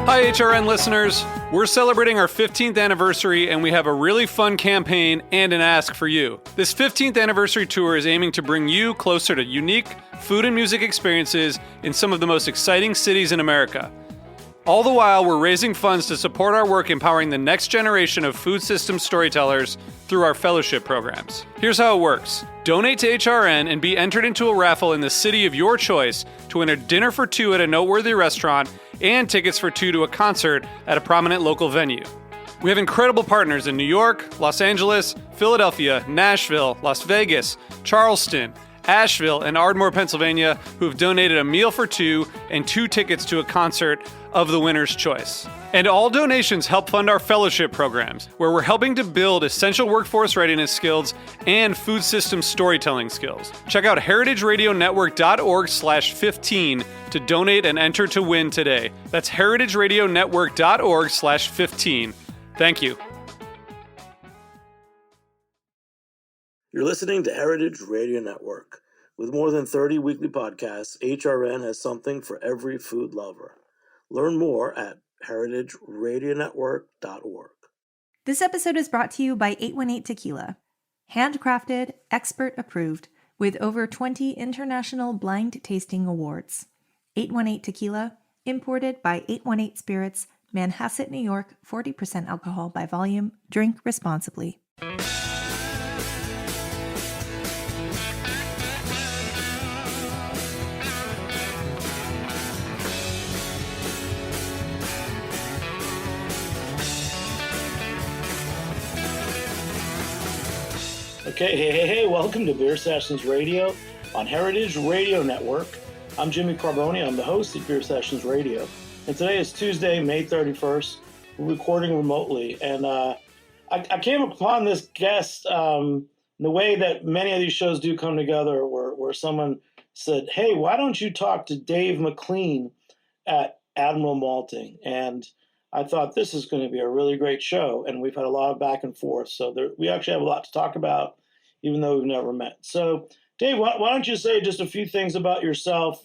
Hi, HRN listeners. We're celebrating our 15th anniversary, and we have a really fun campaign and an ask for you. This 15th anniversary tour is aiming to bring you closer to unique food and music experiences in some of the most exciting cities in America. All the while, we're raising funds to support our work empowering the next generation of food systems storytellers through our fellowship programs. Here's how it works. Donate to HRN and be entered into a raffle in the city of your choice to win a dinner for two at a noteworthy restaurant and tickets for two to a concert at a prominent local venue. We have incredible partners in New York, Los Angeles, Philadelphia, Nashville, Las Vegas, Charleston, Asheville, and Ardmore, Pennsylvania, who have donated a meal for two and two tickets to a concert of the winner's choice. And all donations help fund our fellowship programs, where we're helping to build essential workforce readiness skills and food system storytelling skills. Check out heritageradionetwork.org/15 to donate and enter to win today. That's heritageradionetwork.org/15. Thank you. You're listening to Heritage Radio Network. With more than 30 weekly podcasts, HRN has something for every food lover. Learn more at heritageradionetwork.org. This episode is brought to you by 818 Tequila. Handcrafted, expert approved, with over 20 international blind tasting awards. 818 Tequila, imported by 818 Spirits, Manhasset, New York, 40% alcohol by volume. Drink responsibly. Okay, hey, welcome to Beer Sessions Radio on Heritage Radio Network. I'm Jimmy Carboni. I'm the host of Beer Sessions Radio. And today is Tuesday, May 31st. We're recording remotely. And I came upon this guest the way that many of these shows do come together, where someone said, hey, why don't you talk to Dave McLean at Admiral Malting? And I thought this is going to be a really great show. And we've had a lot of back and forth. So we actually have a lot to talk about, even though we've never met. So, Dave, why don't you say just a few things about yourself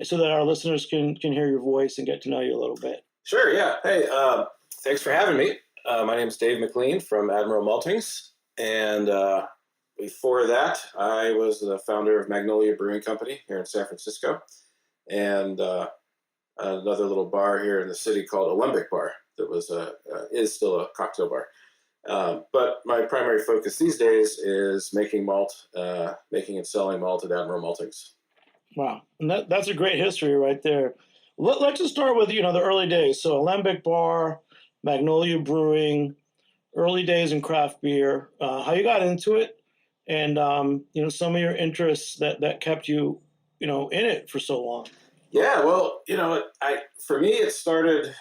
so that our listeners can hear your voice and get to know you a little bit? Sure, yeah. Hey, thanks for having me. My name is Dave McLean from Admiral Maltings. And before that, I was the founder of Magnolia Brewing Company here in San Francisco. And another little bar here in the city called Alembic Bar that is still a cocktail bar. But my primary focus these days is making malt, making and selling malt at Admiral Maltings. Wow, and that's a great history right there. Let's just start with the early days. So Alembic Bar, Magnolia Brewing, early days in craft beer. How you got into it, and some of your interests that kept you in it for so long. Yeah, well, for me it started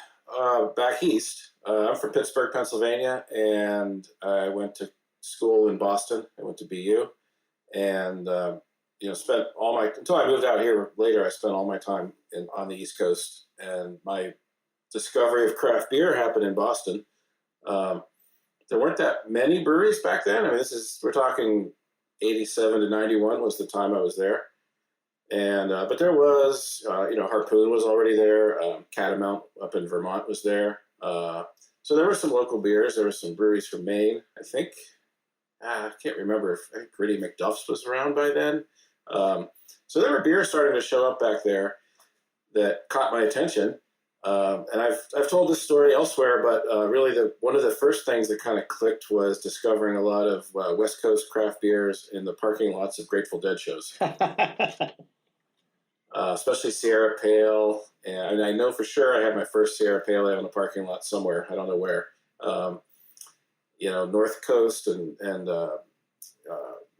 back east. I'm from Pittsburgh, Pennsylvania, and I went to school in Boston. I went to BU, and spent until I moved out here later. I spent all my time on the East Coast, and my discovery of craft beer happened in Boston. There weren't that many breweries back then. I mean, we're talking 87 to 91 was the time I was there. And but there was, Harpoon was already there. Catamount up in Vermont was there. So there were some local beers. There were some breweries from Maine. I think I can't remember if Gritty McDuff's was around by then. So there were beers starting to show up back there that caught my attention. And I've told this story elsewhere, but really one of the first things that kind of clicked was discovering a lot of West Coast craft beers in the parking lots of Grateful Dead shows. Especially Sierra Pale. And I know for sure I had my first Sierra Pale Ale in a parking lot somewhere. I don't know where. North Coast and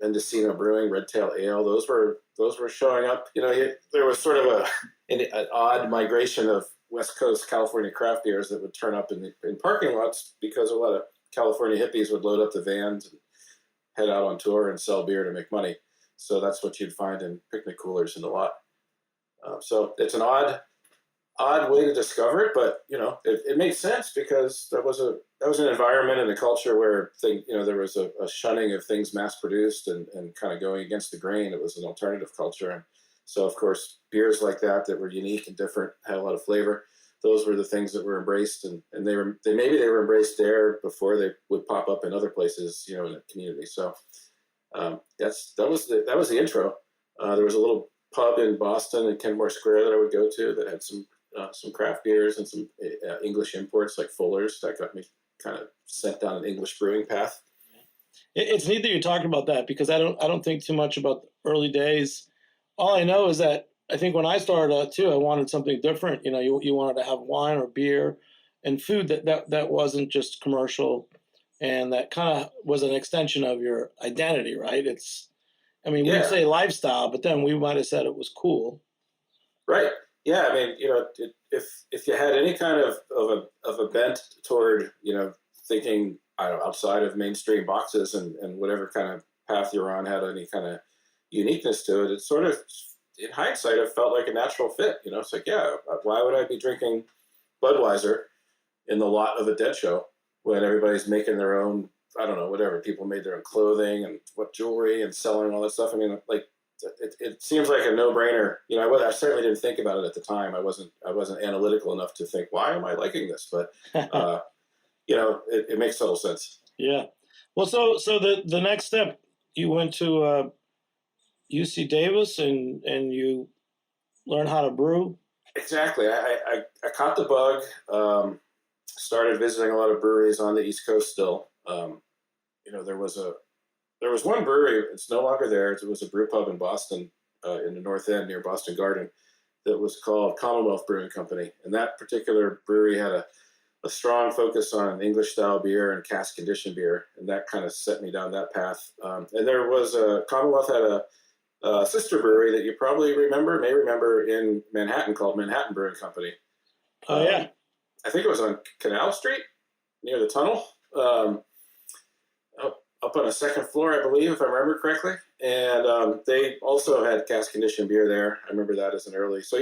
Mendocino Brewing, Red Tail Ale. Those were showing up. There was sort of an odd migration of West Coast California craft beers that would turn up in parking lots because a lot of California hippies would load up the vans and head out on tour and sell beer to make money. So that's what you'd find in picnic coolers in the lot. So it's an odd way to discover it, but it made sense because that was an environment and a culture where there was a shunning of things mass produced and kind of going against the grain. It was an alternative culture, and so of course beers like that were unique and different had a lot of flavor. those were the things that were embraced, and maybe they were embraced there before they would pop up in other places, in the community. So that was the intro. There was a little pub in Boston in Kenmore Square that I would go to that had some craft beers and some English imports like Fuller's. That got me kind of sent down an English brewing path. It's neat that you're talking about that, because I don't think too much about the early days. All I know is that I think when I started out too, I wanted something different. You wanted to have wine or beer and food that wasn't just commercial, and that kind of was an extension of your identity, right? We'd say lifestyle, but then we might have said it was cool. Right. Yeah. If you had any kind of a bent toward, thinking, I don't know, outside of mainstream boxes and whatever kind of path you're on had any kind of uniqueness to it, it sort of, in hindsight, it felt like a natural fit. It's like, yeah, why would I be drinking Budweiser in the lot of a Dead Show when everybody's making their own, I don't know, whatever. People made their own clothing and jewelry and selling all that stuff. It seems like a no-brainer. I certainly didn't think about it at the time. I wasn't analytical enough to think, why am I liking this? But it makes total sense. Yeah. Well, so the next step, you went to UC Davis and you learned how to brew. Exactly. I caught the bug. Started visiting a lot of breweries on the East Coast still. There was one brewery. It's no longer there. It was a brew pub in Boston, in the North End near Boston Garden, that was called Commonwealth Brewing Company. And that particular brewery had a strong focus on English style beer and cask conditioned beer, and that kind of set me down that path. And there was Commonwealth had a sister brewery that you probably may remember in Manhattan called Manhattan Brewing Company. Oh yeah, I think it was on Canal Street near the tunnel, up on the second floor, I believe, if I remember correctly. And they also had cask conditioned beer there. I remember that as an early. So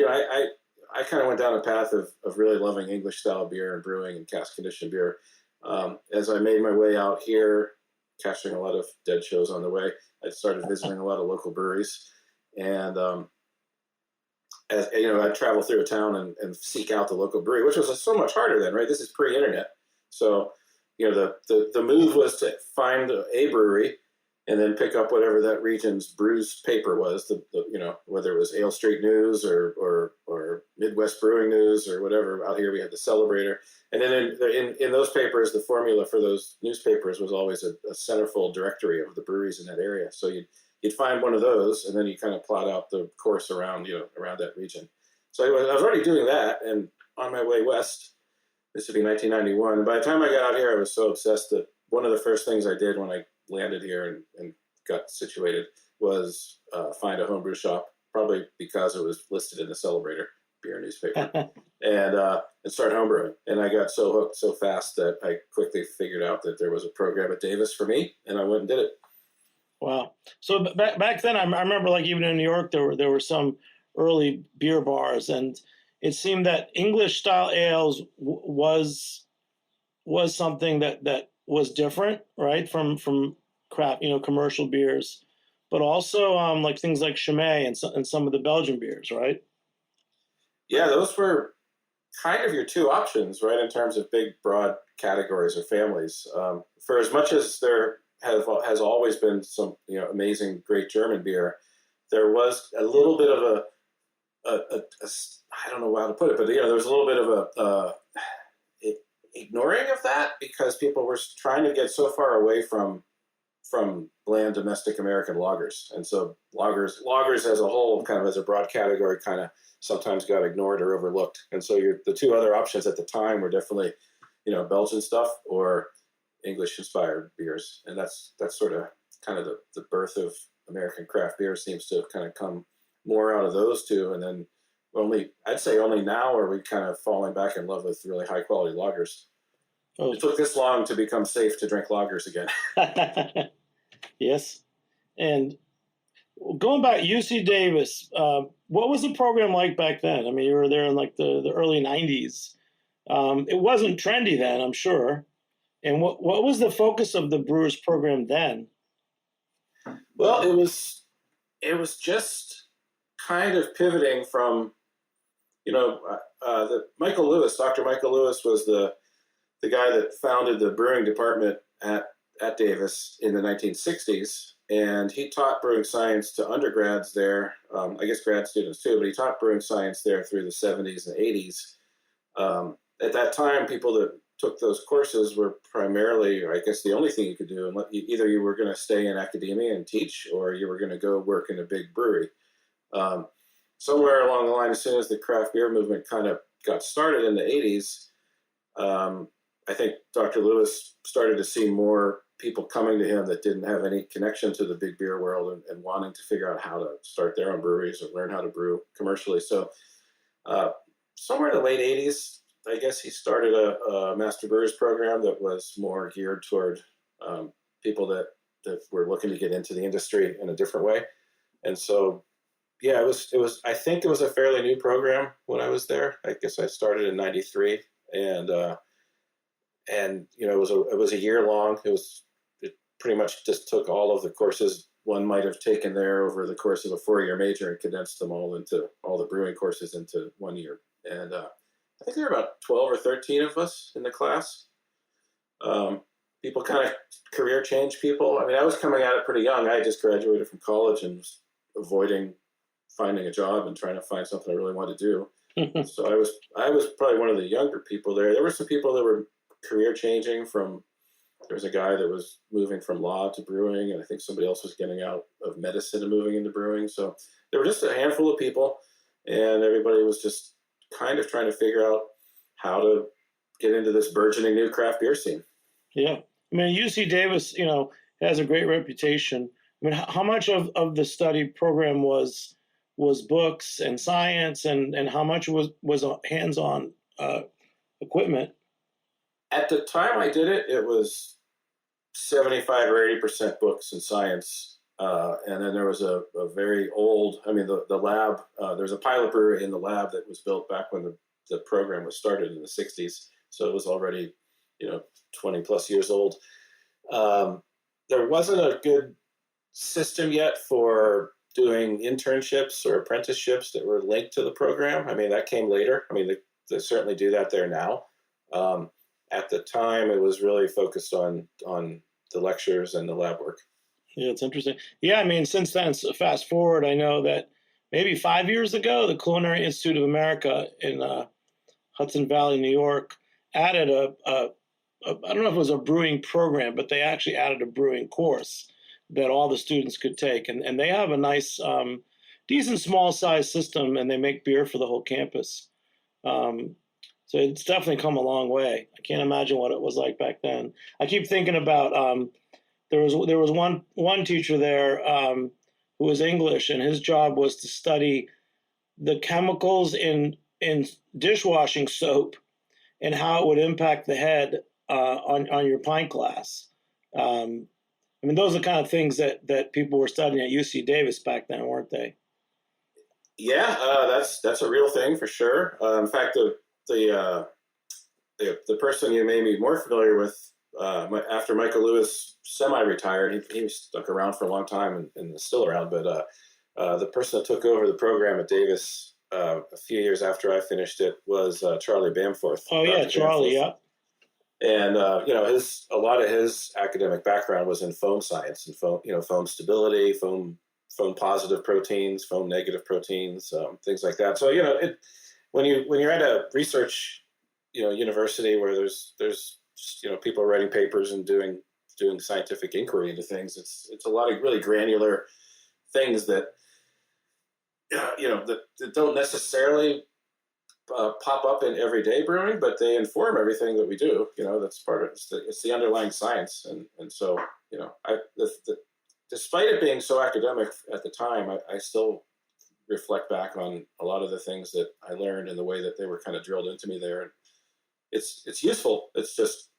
I kind of went down a path of really loving English style beer and brewing and cask conditioned beer. As I made my way out here, catching a lot of Dead Shows on the way, I started visiting a lot of local breweries. And I'd travel through a town and seek out the local brewery, which was so much harder then, right? This is pre-internet. So, the move was to find a brewery and then pick up whatever that region's brews paper was, whether it was Ale Street News or Midwest Brewing News or whatever. Out here we had the Celebrator. And then in those papers, the formula for those newspapers was always a centerfold directory of the breweries in that area. So you'd find one of those, and then you kind of plot out the course around that region. So I was already doing that, and on my way west, this would be 1991. And by the time I got out here, I was so obsessed that one of the first things I did when I landed here and got situated was find a homebrew shop, probably because it was listed in the Celebrator beer newspaper, and start homebrewing. And I got so hooked so fast that I quickly figured out that there was a program at Davis for me, and I went and did it. Wow. So back then, I remember, like, even in New York, there were some early beer bars, and it seemed that English style ales was something that was different, right, from craft, commercial beers, but also like things like Chimay and some of the Belgian beers, right? Yeah, those were kind of your two options, right, in terms of big, broad categories or families. For as much as there has always been some amazing, great German beer, there was a little bit of a I don't know how to put it, but there was a little bit of a ignoring of that because people were trying to get so far away from bland domestic American lagers, and so lagers as a whole, kind of as a broad category, kind of sometimes got ignored or overlooked. And so the two other options at the time were definitely Belgian stuff or English inspired beers, and that's sort of kind of the birth of American craft beer seems to have kind of come more out of those two, and then I'd say only now are we kind of falling back in love with really high quality lagers. Oh. It took this long to become safe to drink lagers again. Yes. And going back, UC Davis, what was the program like back then? I mean, you were there in like the early 90s. It wasn't trendy then, I'm sure. And what was the focus of the Brewers program then? Well, it was just kind of pivoting from, Dr. Michael Lewis was the guy that founded the brewing department at Davis in the 1960s, and he taught brewing science to undergrads there. I guess grad students too, but he taught brewing science there through the 70s and 80s. At that time, people that took those courses were primarily, or I guess the only thing you could do, and either you were going to stay in academia and teach, or you were going to go work in a big brewery. Somewhere along the line, as soon as the craft beer movement kind of got started in the 80s, I think Dr. Lewis started to see more people coming to him that didn't have any connection to the big beer world and wanting to figure out how to start their own breweries or learn how to brew commercially. So somewhere in the late 80s, I guess he started a Master Brewers program that was more geared toward people that were looking to get into the industry in a different way. And so, yeah, it was. I think it was a fairly new program when I was there. I guess I started in '93, and it was a year long. It pretty much just took all of the courses one might have taken there over the course of a 4-year major and condensed them all the brewing courses into 1 year. And I think there were about 12 or 13 of us in the class. People kind of career change people. I mean, I was coming at it pretty young. I had just graduated from college and was avoiding finding a job and trying to find something I really wanted to do. So I was probably one of the younger people there. There were some people that were career changing there was a guy that was moving from law to brewing, and I think somebody else was getting out of medicine and moving into brewing. So there were just a handful of people, and everybody was just kind of trying to figure out how to get into this burgeoning new craft beer scene. Yeah. I mean, UC Davis, has a great reputation. I mean, how much of the study program was books and science, and how much was hands-on equipment? At the time I did it, it was 75 or 80% books and science. And then there was a very old, the lab, there was a pilot brewery in the lab that was built back when the program was started in the 60s. So it was already, 20 plus years old. There wasn't a good system yet for doing internships or apprenticeships that were linked to the program. I mean, that came later. I mean, they certainly do that there now. At the time, it was really focused on the lectures and the lab work. Yeah, it's interesting. Yeah, I mean, since then, fast forward, I know that maybe 5 years ago, the Culinary Institute of America in Hudson Valley, New York, added I don't know if it was a brewing program, but they actually added a brewing course that all the students could take. And they have a nice, decent small size system, and they make beer for the whole campus. So it's definitely come a long way. I can't imagine what it was like back then. I keep thinking about there was one teacher there who was English, and his job was to study the chemicals in dishwashing soap and how it would impact the head on your pint glass. Those are the kind of things that people were studying at UC Davis back then, weren't they? Yeah, that's a real thing for sure. In fact, the person you may be more familiar with after Michael Lewis semi-retired, he stuck around for a long time and is still around. But the person that took over the program at Davis a few years after I finished it was Charlie Bamforth. Oh yeah, Charlie, yeah. And a lot of his academic background was in foam science and foam stability, foam positive proteins, foam negative proteins, things like that. So when you're at a research university where there's people writing papers and doing scientific inquiry into things, it's a lot of really granular things that that don't necessarily pop up in everyday brewing, but they inform everything that we do. That's part of it. It's the underlying science, and so despite it being so academic at the time, I still reflect back on a lot of the things that I learned and the way that they were kind of drilled into me there. And it's useful. It's just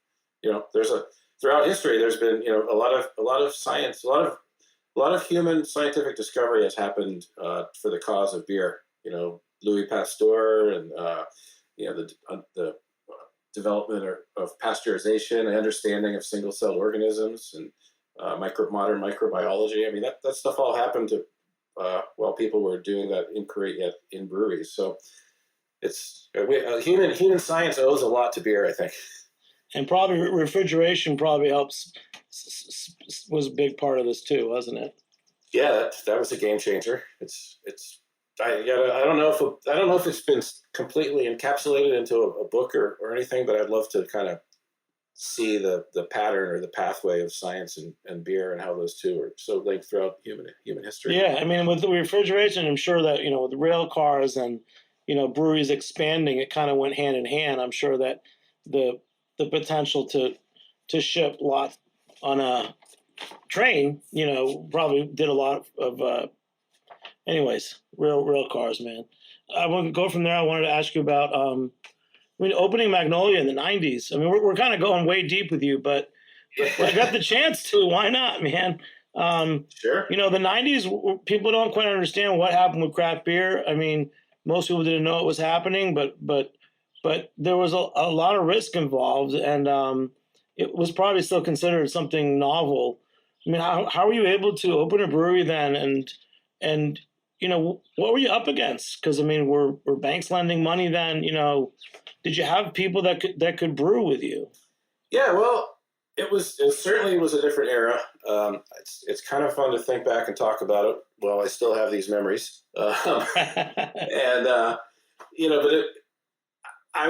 throughout history there's been a lot of science, a lot of human scientific discovery has happened for the cause of beer. Louis Pasteur and the development of pasteurization and understanding of single cell organisms and modern microbiology. I mean, that stuff all happened while people were doing that inquiry in breweries. So human science owes a lot to beer, I think. And probably refrigeration probably helps, was a big part of this too, wasn't it? Yeah, that was a game changer. I don't know if it's been completely encapsulated into a book or anything, but I'd love to kind of see the pattern or the pathway of science and beer and how those two are so linked throughout human history. Yeah, I mean, with the refrigeration, I'm sure that, with rail cars and, breweries expanding, it kind of went hand in hand. I'm sure that the potential to ship lots on a train, probably did a lot of, anyways, rail cars, man. I want to go from there. I wanted to ask you about, opening Magnolia in the 90s. I mean, we're kind of going way deep with you, but I got the chance to. Why not, man? Sure. The 90s, people don't quite understand what happened with craft beer. I mean, most people didn't know it was happening, but there was a lot of risk involved, and it was probably still considered something novel. I mean, how were you able to open a brewery then, and what were you up against? Because I mean, were banks lending money then? Did you have people that could brew with you? Yeah, well, it certainly was a different era. It's kind of fun to think back and talk about it. Well, I still have these memories, and but I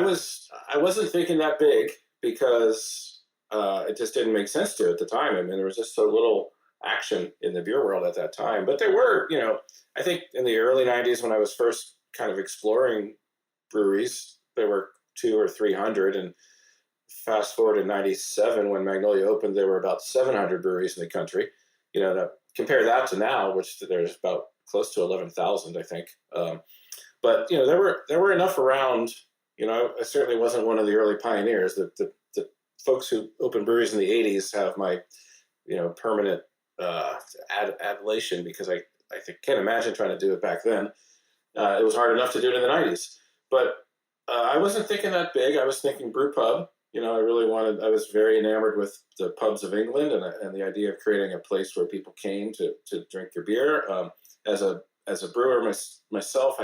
wasn't thinking that big because it just didn't make sense to at the time. I mean, there was just so little action in the beer world at that time. But there were, I think in the early 90s when I was first kind of exploring breweries, there were 200 or 300, and fast forward to 97 when Magnolia opened, there were about 700 breweries in the country. Compare that to now, which there's about close to 11,000, I think. But there were enough around. I certainly wasn't one of the early pioneers. The folks who opened breweries in the 80s have my permanent adulation, because I can't imagine trying to do it back then. It was hard enough to do it in the 90s, but I wasn't thinking that big. I was thinking brew pub. I was very enamored with the pubs of England and the idea of creating a place where people came to drink your beer. As a brewer myself,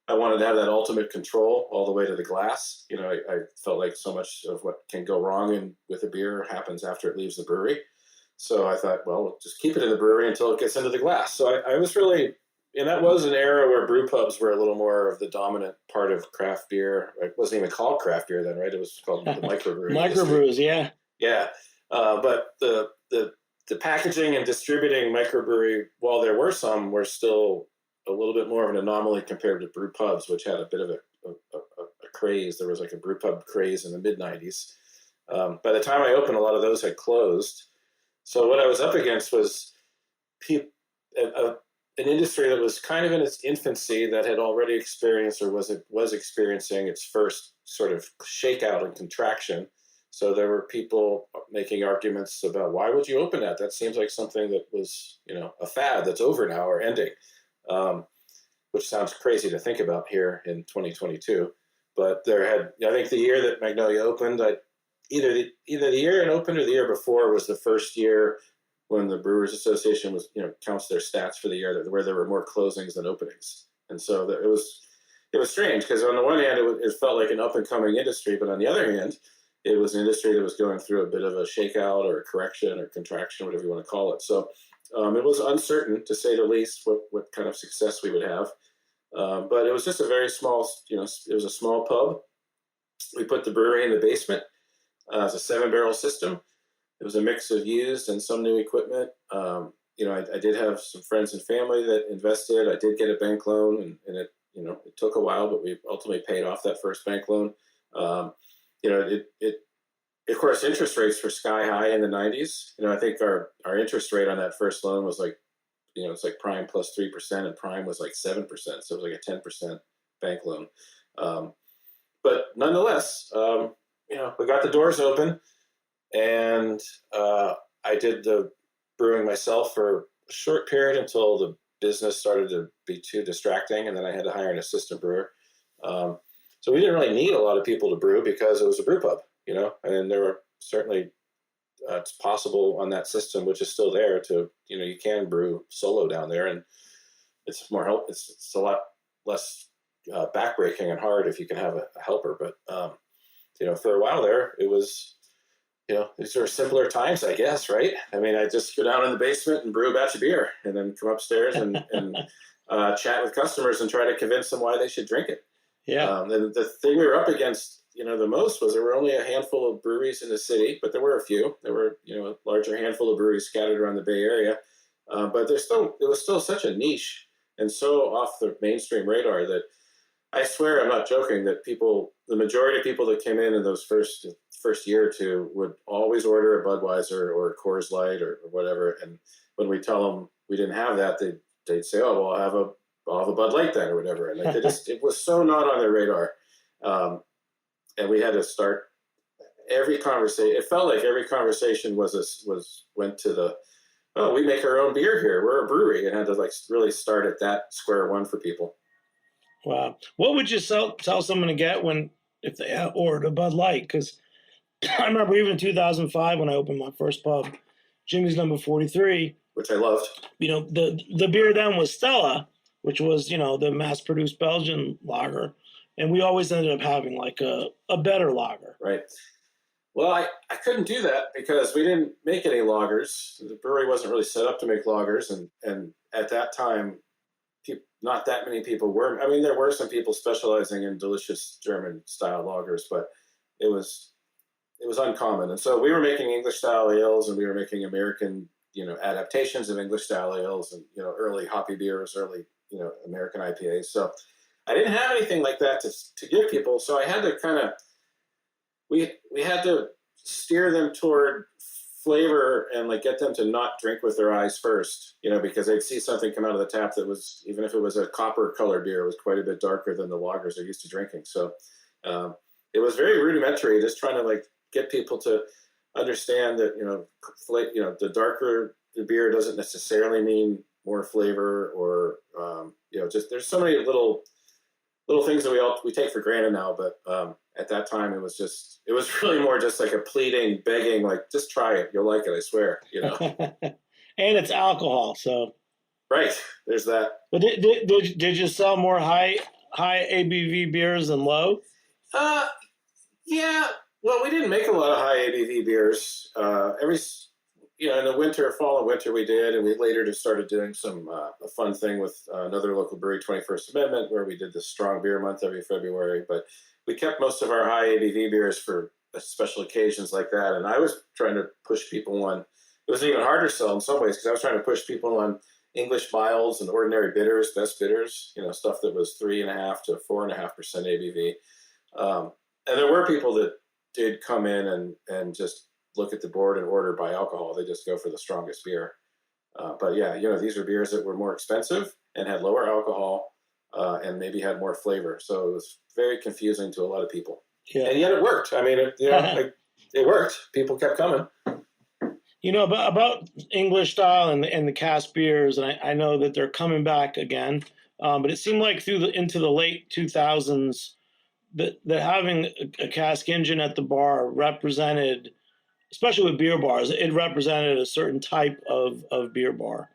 I wanted to have that ultimate control all the way to the glass. I felt like so much of what can go wrong with a beer happens after it leaves the brewery. So I thought, well, we'll just keep it in the brewery until it gets into the glass. So I was really, and that was an era where brew pubs were a little more of the dominant part of craft beer. It wasn't even called craft beer then, right? It was called the microbrewery. Microbrews, yeah. Yeah. But the packaging and distributing microbrewery, while there were some, were still a little bit more of an anomaly compared to brew pubs, which had a bit of a craze. There was like a brew pub craze in the mid-90s. By the time I opened, a lot of those had closed. So what I was up against was an industry that was kind of in its infancy, that had already experienced or was experiencing its first sort of shakeout and contraction. So there were people making arguments about, why would you open that? That seems like something that was, a fad that's over now or ending, which sounds crazy to think about here in 2022. But I think the year that Magnolia opened, either the year it opened or the year before was the first year when the Brewers Association counts their stats for the year, where there were more closings than openings. And so it was strange, because on the one hand, it felt like an up and coming industry, but on the other hand, it was an industry that was going through a bit of a shakeout or a correction or contraction, whatever you want to call it. So it was uncertain, to say the least, what kind of success we would have. But it was just a very small, it was a small pub. We put the brewery in the basement. It's a 7-barrel system. It was a mix of used and some new equipment. I did have some friends and family that invested. I did get a bank loan, and it took a while, but we ultimately paid off that first bank loan. Of course, interest rates were sky high in the 90s. I think our interest rate on that first loan was like, it's like prime plus 3%, and prime was like 7%. So it was like a 10% bank loan. But nonetheless, we got the doors open, and I did the brewing myself for a short period until the business started to be too distracting, and then I had to hire an assistant brewer. So we didn't really need a lot of people to brew, because it was a brew pub, and there were certainly, it's possible on that system, which is still there, to, you can brew solo down there, and it's more help. It's a lot less backbreaking and hard if you can have a helper. But for a while there, it was, these are simpler times, I guess, right? I mean, I just go down in the basement and brew a batch of beer, and then come upstairs and chat with customers and try to convince them why they should drink it. Yeah. And the thing we were up against, the most was there were only a handful of breweries in the city, but there were a few. There were, a larger handful of breweries scattered around the Bay Area. But it was still such a niche and so off the mainstream radar that I swear I'm not joking that the majority of people that came in those first year or two would always order a Budweiser or a Coors Light or whatever. And when we tell them we didn't have that, they'd say, "Oh, well, I'll have a Bud Light then," or whatever. And it was so not on their radar. And we had to start every conversation. It felt like every conversation went to the, "Oh, we make our own beer here. We're a brewery," and had to really start at that square one for people. Wow. What would you tell someone to get if they ordered a Bud Light? Because I remember even in 2005 when I opened my first pub, Jimmy's Number 43, which I loved. The beer then was Stella, which was the mass-produced Belgian lager, and we always ended up having a better lager. Right. Well, I couldn't do that because we didn't make any lagers. The brewery wasn't really set up to make lagers, and at that time, not that many people were. I mean, there were some people specializing in delicious German-style lagers, but it was uncommon. And so we were making English-style ales, and we were making American, adaptations of English-style ales, and early hoppy beers, early American IPAs. So I didn't have anything like that to give people. So I had to kind of we had to steer them toward flavor and get them to not drink with their eyes first, because they'd see something come out of the tap that was, even if it was a copper colored beer, it was quite a bit darker than the lagers they're used to drinking. So it was very rudimentary, just trying to get people to understand that, the darker the beer doesn't necessarily mean more flavor or, just there's so many little things that we take for granted now. But at that time, it was really more just a pleading, begging, just try it. You'll like it, I swear, And it's alcohol, so. Right, there's that. But did you sell more high ABV beers than low? Yeah. Well, we didn't make a lot of high ABV beers. In the fall and winter we did, and we later just started doing a fun thing with another local brewery, 21st Amendment, where we did the strong beer month every February. But we kept most of our high ABV beers for special occasions like that. And I was trying to push people on. It was even harder to sell in some ways because I was trying to push people on English milds and ordinary bitters, best bitters, stuff that was 3.5 to 4.5% ABV. And there were people that did come in and just look at the board and order by alcohol. They just go for the strongest beer. But yeah, these are beers that were more expensive and had lower alcohol and maybe had more flavor. So it was very confusing to a lot of people. Yeah. And yet it worked. I mean, it worked. People kept coming. About English style and the cask beers, and I know that they're coming back again. But it seemed like into the late 2000s that having a cask engine at the bar represented, especially with beer bars, it represented a certain type of beer bar.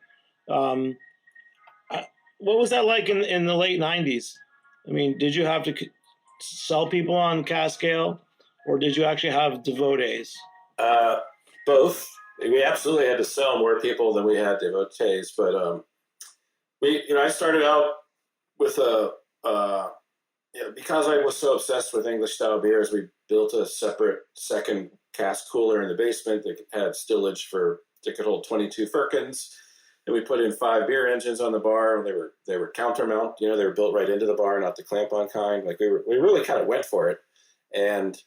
What was that like in the late 90s? I mean, did you have to sell people on cask ale, or did you actually have devotees? Both. We absolutely had to sell more people than we had devotees, but I started out with because I was so obsessed with English style beers, we built a separate second cask cooler in the basement that had stillage that could hold 22 firkins. And we put in 5 beer engines on the bar. They were countermount, they were built right into the bar, not the clamp on kind. We really kind of went for it. And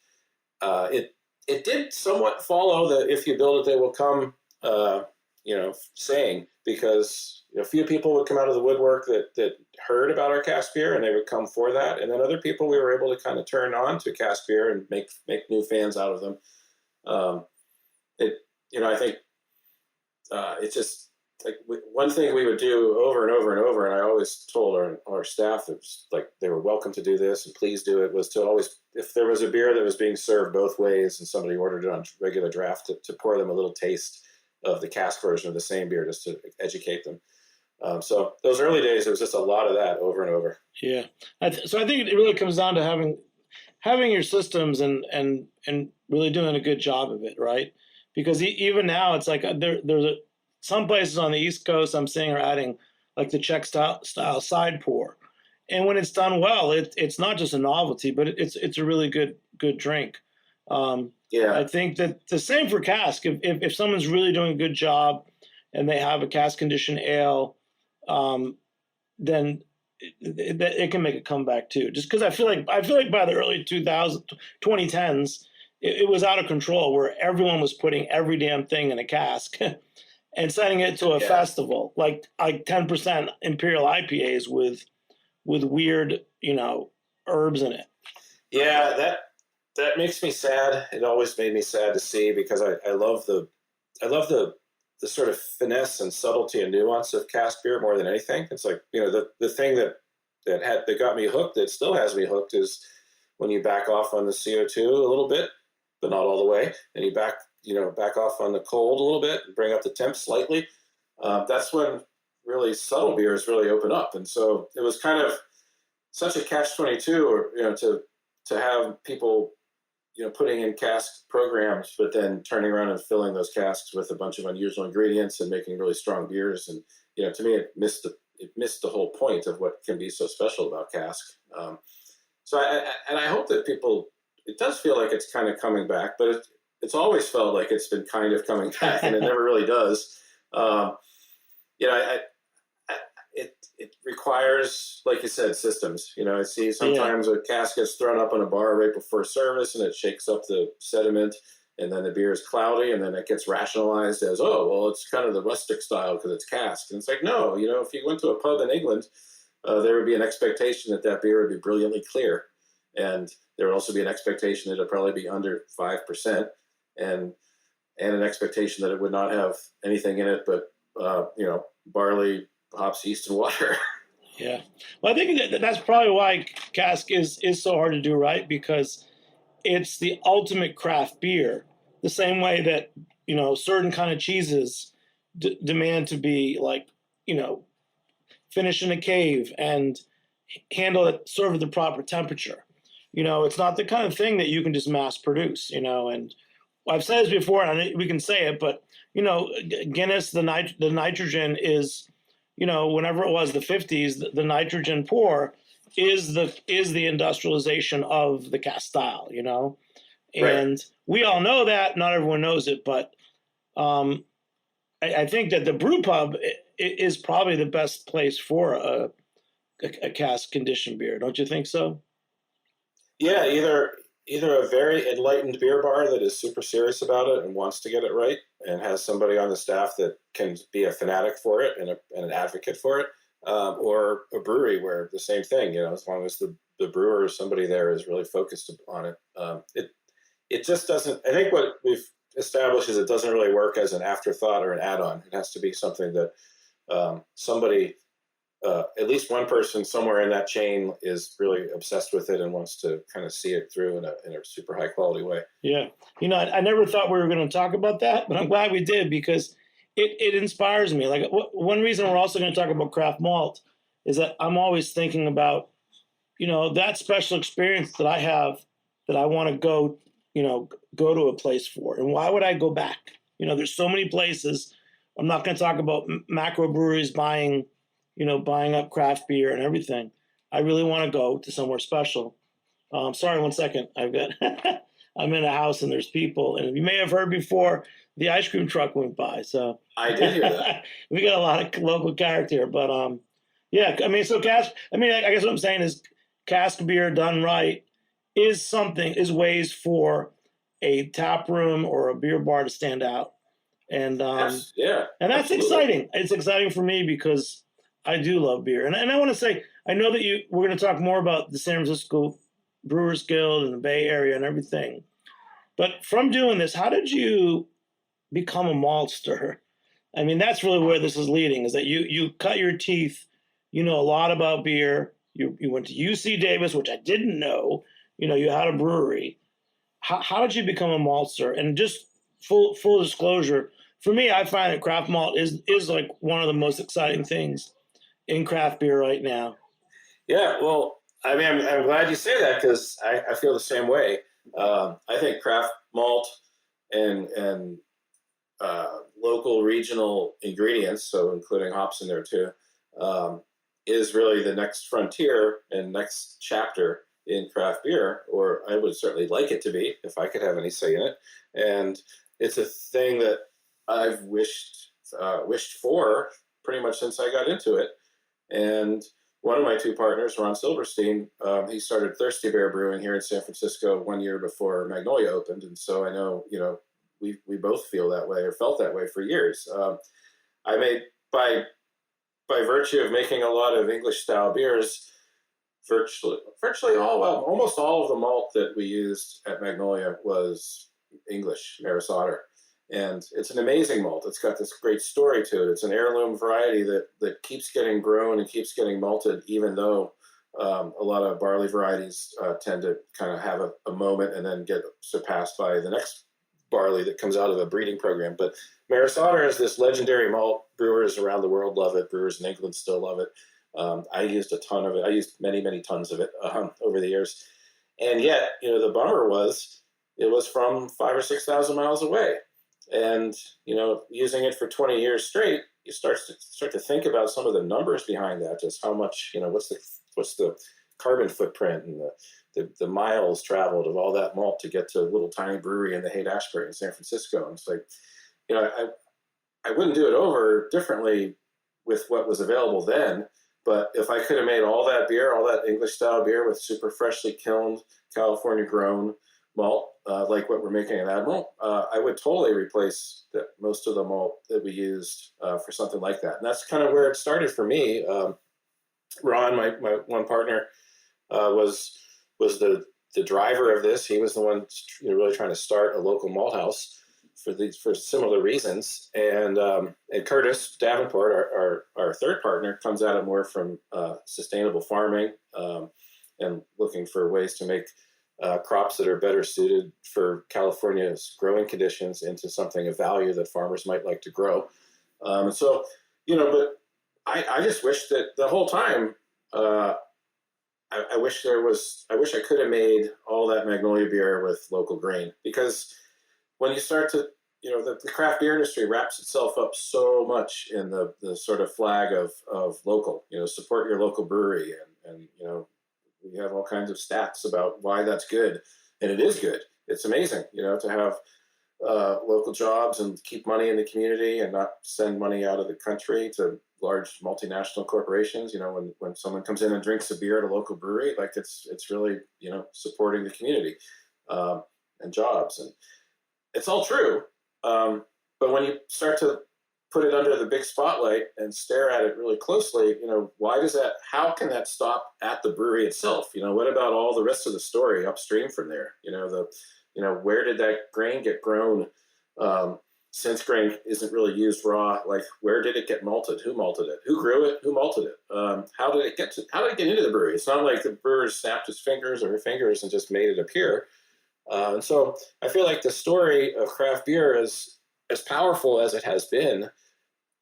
it did somewhat follow the "if you build it, they will come," saying, because a few people would come out of the woodwork that heard about our cask beer and they would come for that. And then other people we were able to kind of turn on to cask beer and make new fans out of them. I think it's just one thing we would do over and over and over, and I always told our staff that they were welcome to do this and please do it, was to always, if there was a beer that was being served both ways and somebody ordered it on regular draft, to pour them a little taste of the cask version of the same beer just to educate them. So those early days, there was just a lot of that over and over. Yeah. So I think it really comes down to having your systems and really doing a good job of it, right? Because even now, it's like some places on the East Coast I'm seeing are adding like the Czech style side pour, and when it's done well, it's not just a novelty, but it's a really good drink. I think that the same for cask. If someone's really doing a good job and they have a cask conditioned ale, then it can make a comeback too. Just because I feel like by the early 2010s, it was out of control where everyone was putting every damn thing in a cask and sending it to a festival like 10% imperial IPAs with weird herbs in it. Yeah, that makes me sad. It always made me sad to see because I love the sort of finesse and subtlety and nuance of cask beer more than anything. It's like, the thing that got me hooked, that still has me hooked, is when you back off on the CO2 a little bit, but not all the way, and you back off on the cold a little bit and bring up the temp slightly. That's when really subtle beers really open up. And so it was kind of such a catch-22, or to have people putting in cask programs, but then turning around and filling those casks with a bunch of unusual ingredients and making really strong beers. And, to me, it missed the whole point of what can be so special about cask. So I hope that it does feel like it's kind of coming back, but it's always felt like it's been kind of coming back, and it never really does. It requires, like you said, systems. I see sometimes a cask gets thrown up on a bar right before service, and it shakes up the sediment, and then the beer is cloudy, and then it gets rationalized as, it's kind of the rustic style because it's cask. And it's like, no, if you went to a pub in England, there would be an expectation that beer would be brilliantly clear, and there would also be an expectation that it'd probably be under 5%, and an expectation that it would not have anything in it but barley, hops, yeast, and water. Yeah. Well, I think that's probably why cask is so hard to do right, because it's the ultimate craft beer. The same way that, certain kind of cheeses demand to be like, finished in a cave and handle it sort of the proper temperature. It's not the kind of thing that you can just mass produce, and I've said this before, and we can say it, but, Guinness, the nitrogen is, whenever it was the 50s, the nitrogen pour is the industrialization of the cask style, and right. We all know that. Not everyone knows it, but I think that the brew pub is probably the best place for a cask conditioned beer. Don't you think so? Yeah, either a very enlightened beer bar that is super serious about it and wants to get it right and has somebody on the staff that can be a fanatic for it and an advocate for it, or a brewery where the same thing, as long as the brewer or somebody there is really focused on it. It just doesn't, I think what we've established is it doesn't really work as an afterthought or an add-on. It has to be something that somebody, at least one person somewhere in that chain, is really obsessed with it and wants to kind of see it through in a super high quality way. Yeah. I never thought we were going to talk about that, but I'm glad we did, because it inspires me. Like, one reason we're also going to talk about craft malt is that I'm always thinking about, that special experience that I have that I want to go to a place for. And why would I go back? There's so many places. I'm not going to talk about macro breweries buying up craft beer and everything. I really want to go to somewhere special. Sorry, 1 second. I'm in a house and there's people. And you may have heard before, the ice cream truck went by. So I did hear that. We got a lot of local character here. But so cask, I guess what I'm saying is cask beer done right is ways for a tap room or a beer bar to stand out. And Yes, and that's absolutely exciting. It's exciting for me because I do love beer. And I want to say, I know that we're going to talk more about the San Francisco Brewers Guild and the Bay Area and everything. But from doing this, how did you become a maltster? That's really where this is leading, is that you cut your teeth. You know a lot about beer. You went to UC Davis, which I didn't know. You had a brewery. How did you become a maltster? And just full disclosure, For me, I find that craft malt is like one of the most exciting things in craft beer right now. Yeah, well, I mean, I'm glad you say that because I feel the same way. I think craft malt and local regional ingredients, so including hops in there too, is really the next frontier and next chapter in craft beer, or I would certainly like it to be if I could have any say in it. And it's a thing that I've wished for pretty much since I got into it. And one of my two partners, Ron Silverstein, he started Thirsty Bear Brewing here in San Francisco 1 year before Magnolia opened, and so I know, we both feel that way or felt that way for years. I made by virtue of making a lot of English style beers, virtually almost all of the malt that we used at Magnolia was English Maris Otter. And it's an amazing malt. It's got this great story to it. It's an heirloom variety that keeps getting grown and keeps getting malted, even though a lot of barley varieties tend to kind of have a moment and then get surpassed by the next barley that comes out of a breeding program. But Maris Otter is this legendary malt. Brewers around the world love it. Brewers in England still love it. I used a ton of it. I used many, many tons of it over the years. And yet, the bummer was it was from 5,000 or 6,000 miles away. And, using it for 20 years straight, you start to think about some of the numbers behind that, just how much, what's the carbon footprint and the miles traveled of all that malt to get to a little tiny brewery in the Haight-Ashbury in San Francisco. And it's like, I wouldn't do it over differently with what was available then. But if I could have made all that beer, all that English style beer with super freshly kilned, California grown malt, like what we're making at Admiral, I would totally replace most of the malt that we used for something like that. And that's kind of where it started for me. Ron, my one partner, was the driver of this. He was the one really trying to start a local malt house for similar reasons. And Curtis Davenport, our third partner, comes at it more from sustainable farming and looking for ways to make crops that are better suited for California's growing conditions into something of value that farmers might like to grow. But I just wish that the whole time, I wish I could have made all that Magnolia beer with local grain, because when you start to, the craft beer industry wraps itself up so much in the sort of flag of local, support your local brewery. And we have all kinds of stats about why that's good. And it is good. It's amazing, to have local jobs and keep money in the community and not send money out of the country to large multinational corporations. When someone comes in and drinks a beer at a local brewery, like it's really, supporting the community and jobs. And it's all true. But when you start to put it under the big spotlight and stare at it really closely, how can that stop at the brewery itself? What about all the rest of the story upstream from there? Where did that grain get grown? Since grain isn't really used raw, like where did it get malted? Who malted it? Who grew it? Who malted it? How did it get into the brewery? It's not like the brewer snapped his fingers or her fingers and just made it appear. And so I feel like the story of craft beer is as powerful as it has been,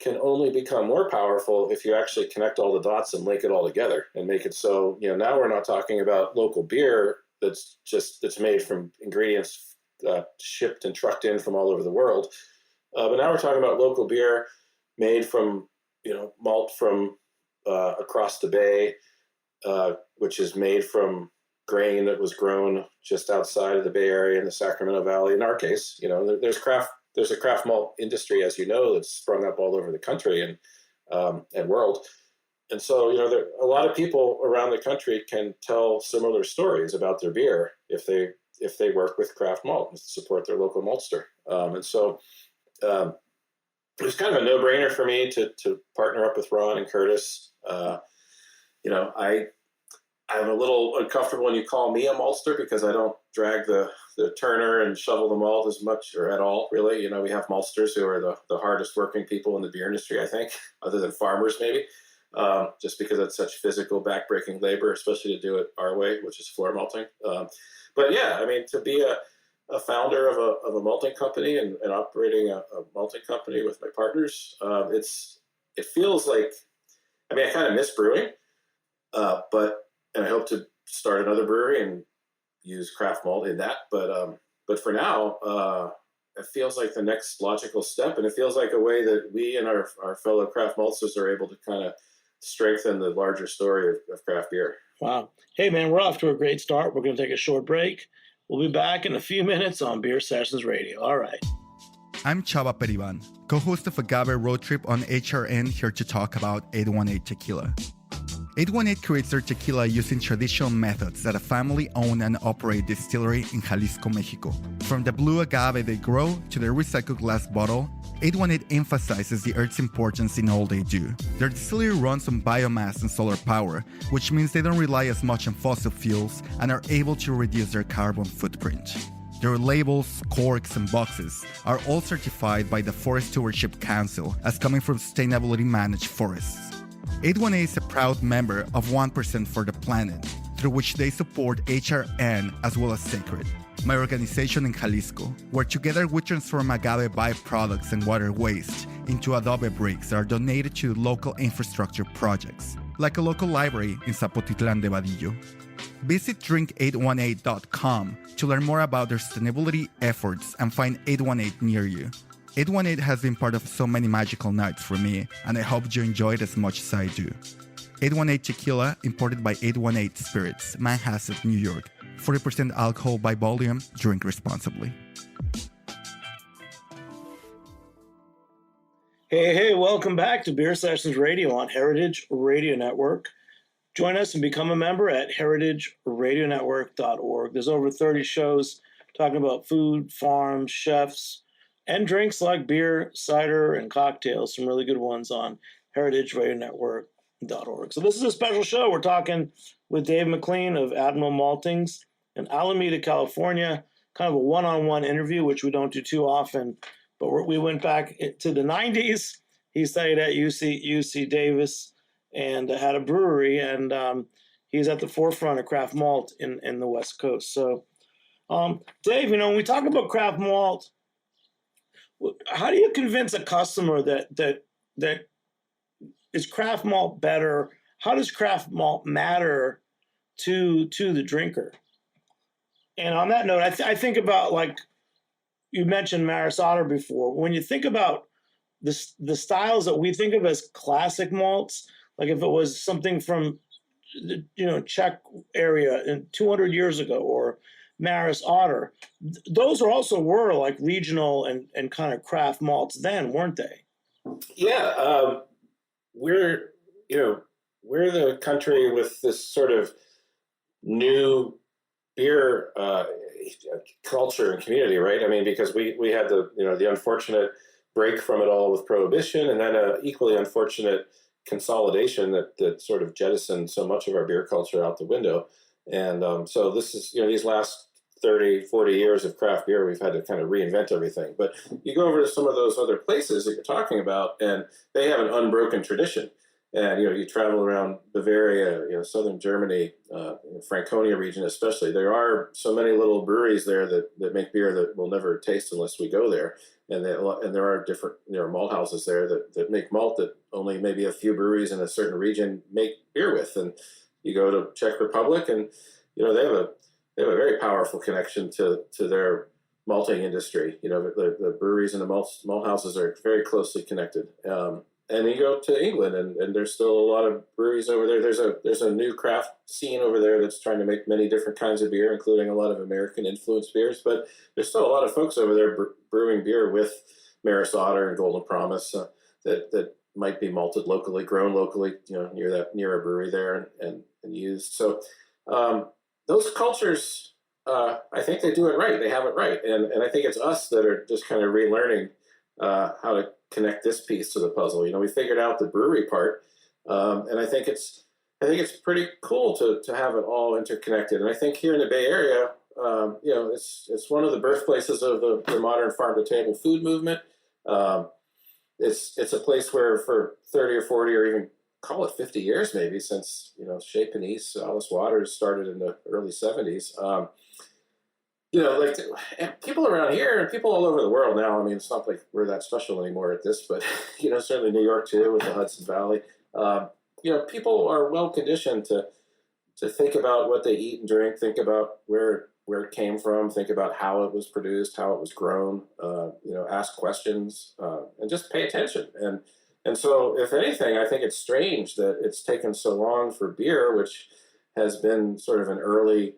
can only become more powerful if you actually connect all the dots and link it all together and make it so, now we're not talking about local beer that's made from ingredients shipped and trucked in from all over the world. But now we're talking about local beer made from, malt from across the bay, which is made from grain that was grown just outside of the Bay Area in the Sacramento Valley. In our case, there's a craft malt industry, as you know, that's sprung up all over the country and world. And so, a lot of people around the country can tell similar stories about their beer if they work with craft malt and support their local maltster. And so it was kind of a no-brainer for me to partner up with Ron and Curtis. I'm a little uncomfortable when you call me a maltster because I don't drag the turner and shovel the malt as much or at all, really. We have maltsters who are the hardest working people in the beer industry, I think, other than farmers maybe, just because it's such physical backbreaking labor, especially to do it our way, which is floor malting. But yeah, I mean, to be a founder of a malting company and operating a malting company with my partners. It feels like, I mean, I kind of miss brewing, and I hope to start another brewery and use craft malt in that. But for now, it feels like the next logical step, and it feels like a way that we and our fellow craft maltsters are able to kind of strengthen the larger story of craft beer. Wow. Hey, man, we're off to a great start. We're going to take a short break. We'll be back in a few minutes on Beer Sessions Radio. All right. I'm Chava Periban, co-host of Agave Road Trip on HRN, here to talk about 818 Tequila. 818 creates their tequila using traditional methods at a family-owned and operated distillery in Jalisco, Mexico. From the blue agave they grow to their recycled glass bottle, 818 emphasizes the earth's importance in all they do. Their distillery runs on biomass and solar power, which means they don't rely as much on fossil fuels and are able to reduce their carbon footprint. Their labels, corks, and boxes are all certified by the Forest Stewardship Council as coming from sustainability managed forests. 818 is a proud member of 1% for the Planet, through which they support HRN as well as Sacred, my organization in Jalisco, where together we transform agave byproducts and water waste into adobe bricks that are donated to local infrastructure projects, like a local library in Zapotitlan de Vadillo. Visit drink818.com to learn more about their sustainability efforts and find 818 near you. 818 has been part of so many magical nights for me, and I hope you enjoy it as much as I do. 818 Tequila, imported by 818 Spirits, Manhasset, New York. 40% alcohol by volume. Drink responsibly. Hey, welcome back to Beer Sessions Radio on Heritage Radio Network. Join us and become a member at heritageradionetwork.org. There's over 30 shows talking about food, farms, chefs, and drinks like beer, cider, and cocktails. Some really good ones on heritageradionetwork.org. So this is a special show. We're talking with Dave McLean of Admiral Maltings in Alameda, California. Kind of a one-on-one interview, which we don't do too often. But we went back to the 90s. He studied at UC Davis and had a brewery. And he's at the forefront of craft malt in the West Coast. So, Dave, when we talk about craft malt, how do you convince a customer that is craft malt better? How does craft malt matter to the drinker? And on that note, I think about, like you mentioned Maris Otter before. When you think about the styles that we think of as classic malts, like if it was something from the Czech area in 200 years ago, or Maris Otter, those were like regional and kind of craft malts then, weren't they? Yeah, we're the country with this sort of new beer culture and community, right? I mean, because we had the unfortunate break from it all with Prohibition, and then an equally unfortunate consolidation that sort of jettisoned so much of our beer culture out the window. And so this is, these last 30, 40 years of craft beer, we've had to kind of reinvent everything. But you go over to some of those other places that you're talking about, and they have an unbroken tradition. And, you travel around Bavaria, southern Germany, Franconia region especially. There are so many little breweries there that make beer that we'll never taste unless we go there. And there are different, malt houses there that make malt that only maybe a few breweries in a certain region make beer with. And you go to Czech Republic, and, they have a very powerful connection to their malting industry. The breweries and the malt houses are very closely connected. And you go to England, and there's still a lot of breweries over there. There's a new craft scene over there that's trying to make many different kinds of beer, including a lot of American-influenced beers. But there's still a lot of folks over there brewing beer with Maris Otter and Golden Promise that might be malted locally, grown locally, near a brewery there and used. So those cultures, I think they do it right. They have it right, and I think it's us that are just kind of relearning how to connect this piece to the puzzle. We figured out the brewery part, and I think it's pretty cool to have it all interconnected. And I think here in the Bay Area, it's one of the birthplaces of the modern farm to table food movement. It's a place where for 30 or 40 or even call it 50 years maybe since Chez Panisse, Alice Waters started in the early 70s. like and people around here and people all over the world now. I mean, it's not like we're that special anymore at this, but certainly New York too, with the Hudson Valley. People are well conditioned to think about what they eat and drink, think about where it came from, think about how it was produced, how it was grown, ask questions, and just pay attention. And so, if anything, I think it's strange that it's taken so long for beer, which has been sort of an early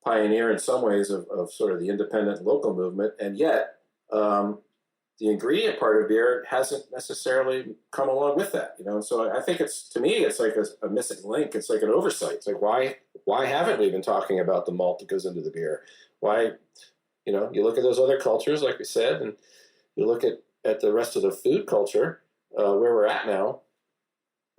pioneer in some ways of sort of the independent local movement, and yet the ingredient part of beer hasn't necessarily come along with that, And so I think to me, it's like a missing link. It's like an oversight. It's like, why haven't we been talking about the malt that goes into the beer? Why, you look at those other cultures, like we said, and you look at the rest of the food culture, where we're at now,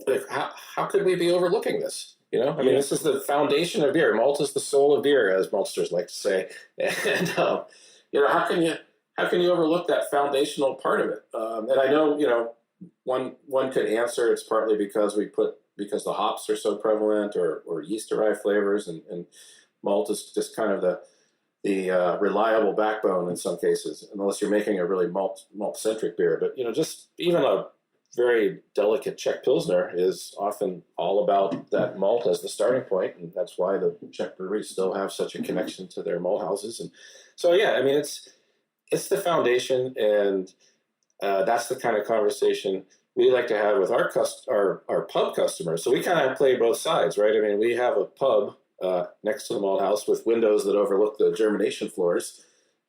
like how could we be overlooking this? I mean, this is the foundation of beer. Malt is the soul of beer, as maltsters like to say. And how can you overlook that foundational part of it? And I know, one could answer it's partly because the hops are so prevalent, or yeast derived flavors, and malt is just kind of the reliable backbone in some cases, unless you're making a really malt centric beer. But just even a very delicate Czech Pilsner is often all about that malt as the starting point, and that's why the Czech breweries still have such a connection to their malt houses. And so, I mean, it's the foundation, and that's the kind of conversation we like to have with our pub customers. So we kind of play both sides, right? I mean, we have a pub next to the malt house with windows that overlook the germination floors.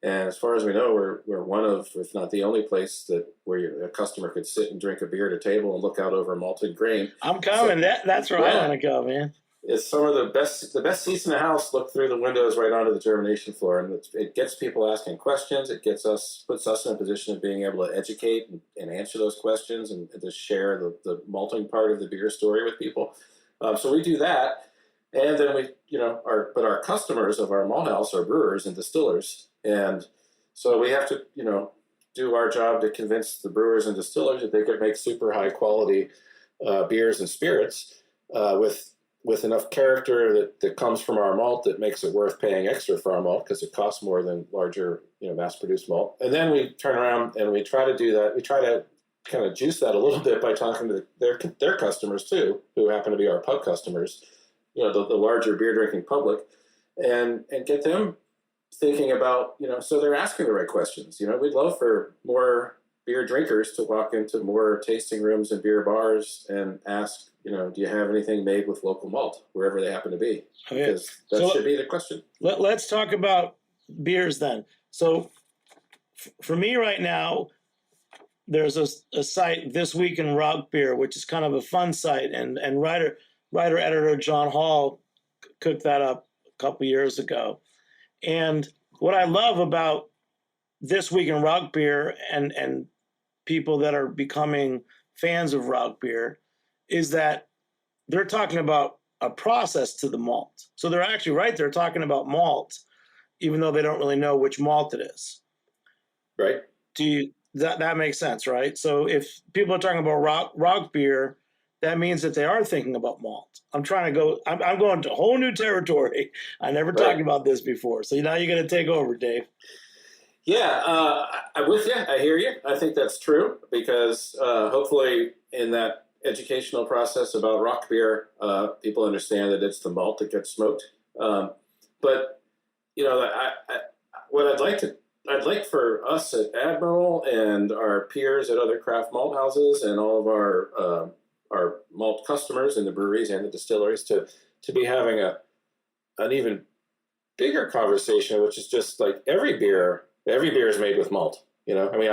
And as far as we know, we're one of, if not the only place where a customer could sit and drink a beer at a table and look out over malted grain. I'm coming. So, that's where I want to go, man. It's some of the best seats in the house look through the windows right onto the germination floor, and it gets people asking questions. It puts us in a position of being able to educate and answer those questions, and to share the malting part of the beer story with people. So we do that, and then our customers of our malt house are brewers and distillers. And so we have to, do our job to convince the brewers and distillers that they could make super high quality beers and spirits with enough character that comes from our malt that makes it worth paying extra for our malt, because it costs more than larger, mass-produced malt. And then we turn around and we try to do that. We try to kind of juice that a little bit by talking to their customers too, who happen to be our pub customers, the larger beer drinking public, and get them thinking about, so they're asking the right questions. We'd love for more beer drinkers to walk into more tasting rooms and beer bars and ask, do you have anything made with local malt, wherever they happen to be? Because that should be the question. Let's talk about beers then. So for me right now, there's a site, This Week in Rock Beer, which is kind of a fun site, and writer-editor John Hall cooked that up a couple years ago. And what I love about This Week in Rock Beer and people that are becoming fans of rock beer is that they're talking about a process to the malt. So they're actually right there talking about malt, even though they don't really know which malt it is. Right. That makes sense, right? So if people are talking about rock beer, that means that they are thinking about malt. I'm going to a whole new territory. I never talked about this before. So now you're going to take over, Dave. Yeah, I'm with you. I hear you. I think that's true, because hopefully in that educational process about rock beer, people understand that it's the malt that gets smoked. But what I'd like for us at Admiral and our peers at other craft malt houses and all of our malt customers in the breweries and the distilleries to be having an even bigger conversation, which is just like every beer is made with malt. I mean,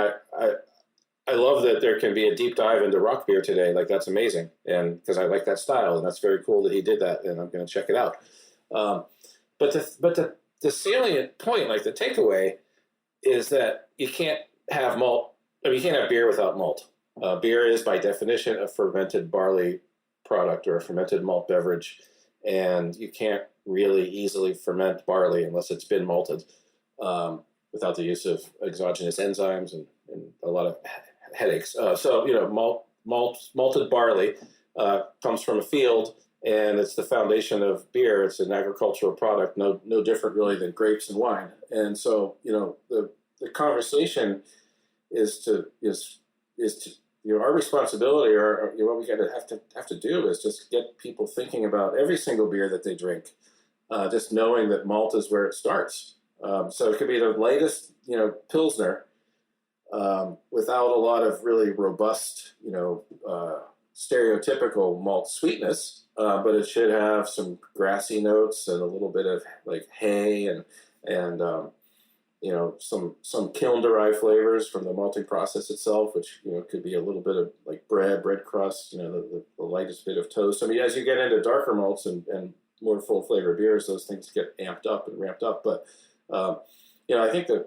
I love that there can be a deep dive into rock beer today. Like, that's amazing, and because I like that style, and that's very cool that he did that, and I'm going to check it out. But the salient point, like the takeaway, is that you can't have malt. I mean, you can't have beer without malt. Beer is, by definition, a fermented barley product or a fermented malt beverage, and you can't really easily ferment barley unless it's been malted, without the use of exogenous enzymes and a lot of headaches. So malted barley comes from a field and it's the foundation of beer. It's an agricultural product, no different really than grapes and wine. And so, the conversation is to our responsibility, or what we have to do is just get people thinking about every single beer that they drink, just knowing that malt is where it starts. So it could be the lightest, Pilsner, without a lot of really robust, stereotypical malt sweetness, but it should have some grassy notes and a little bit of like hay and some kiln derived flavors from the malting process itself, which could be a little bit of like bread crust, the lightest bit of toast. I mean, as you get into darker malts and more full flavor beers, those things get amped up and ramped up. But I think that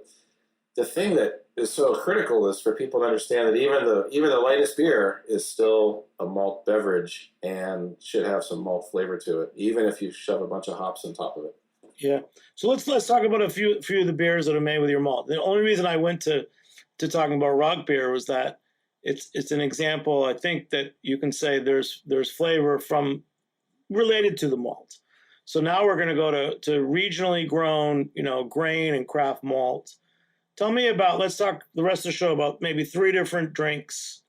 the thing that is so critical is for people to understand that even the lightest beer is still a malt beverage and should have some malt flavor to it, even if you shove a bunch of hops on top of it. Yeah. So let's talk about a few of the beers that are made with your malt. The only reason I went to talking about rock beer was that it's an example. I think that you can say there's flavor from related to the malt. So now we're going to go to regionally grown, grain and craft malt. Tell me about, let's talk the rest of the show about maybe 3 different drinks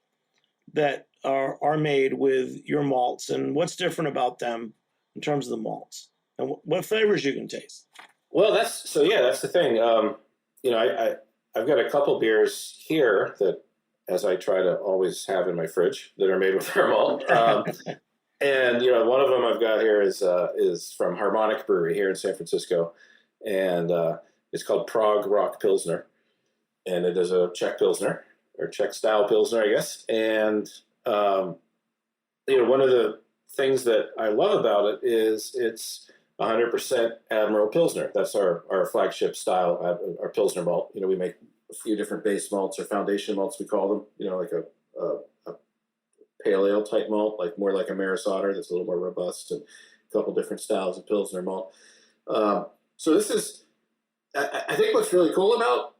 that are made with your malts and what's different about them in terms of the malts and what flavors you can taste. Well, that's the thing. I've got a couple beers here that, as I try to always have in my fridge, that are made with our malt. And one of them I've got here is from Harmonic Brewery here in San Francisco, and it's called Prague Rock Pilsner, and it is a Czech Pilsner or Czech style Pilsner, I guess. And one of the things that I love about it is it's 100% Admiral Pilsner. That's our flagship style, our Pilsner malt. We make a few different base malts or foundation malts, we call them. Like a pale ale type malt, like more like a Maris Otter that's a little more robust, and a couple different styles of Pilsner malt. So this is, I think what's really cool about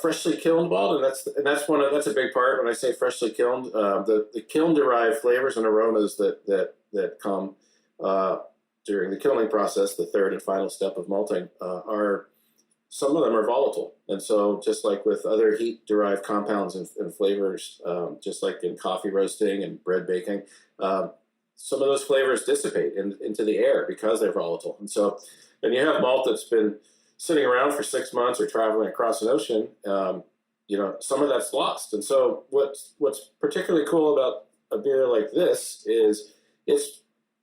freshly kilned malt, and that's a big part when I say freshly kilned. The kiln derived flavors and aromas that come during the kilning process, the third and final step of malting, some of them are volatile. And so just like with other heat-derived compounds and flavors, just like in coffee roasting and bread baking, some of those flavors dissipate into the air because they're volatile. And so when you have malt that's been sitting around for 6 months or traveling across an ocean, some of that's lost. And so what's particularly cool about a beer like this is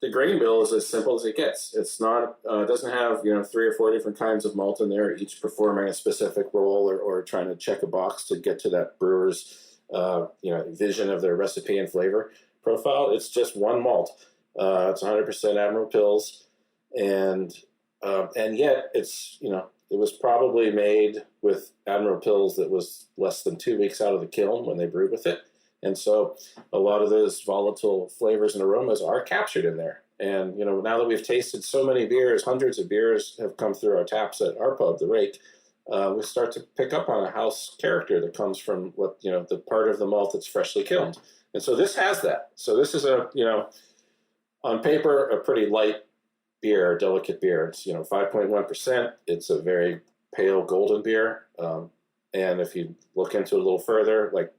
the grain bill is as simple as it gets. It's not, it doesn't have, 3 or 4 different kinds of malt in there, each performing a specific role or trying to check a box to get to that brewer's, vision of their recipe and flavor profile. It's just one malt. It's 100% Admiral Pils. And yet it's, it was probably made with Admiral Pils that was less than 2 weeks out of the kiln when they brewed with it. And so a lot of those volatile flavors and aromas are captured in there. And, now that we've tasted so many beers, hundreds of beers have come through our taps at our pub, The Rake, we start to pick up on a house character that comes from the part of the malt that's freshly kilned. And so this has that. So this is on paper, a pretty light beer, delicate beer. It's, 5.1%. It's a very pale golden beer. And if you look into it a little further, like,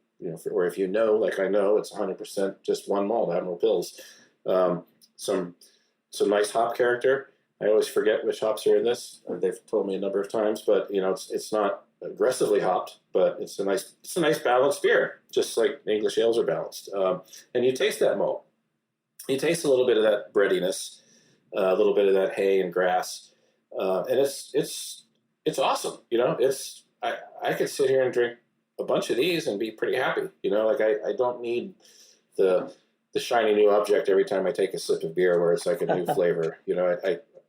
or if like I know, it's 100% just one malt, Admiral Pils. Some nice hop character. I always forget which hops are in this. They've told me a number of times, but it's not aggressively hopped, but it's a nice balanced beer, just like English ales are balanced. And you taste that malt. You taste a little bit of that breadiness, a little bit of that hay and grass, and it's awesome. I could sit here and drink a bunch of these and be pretty happy. I don't need the shiny new object every time I take a sip of beer where it's like a new flavor.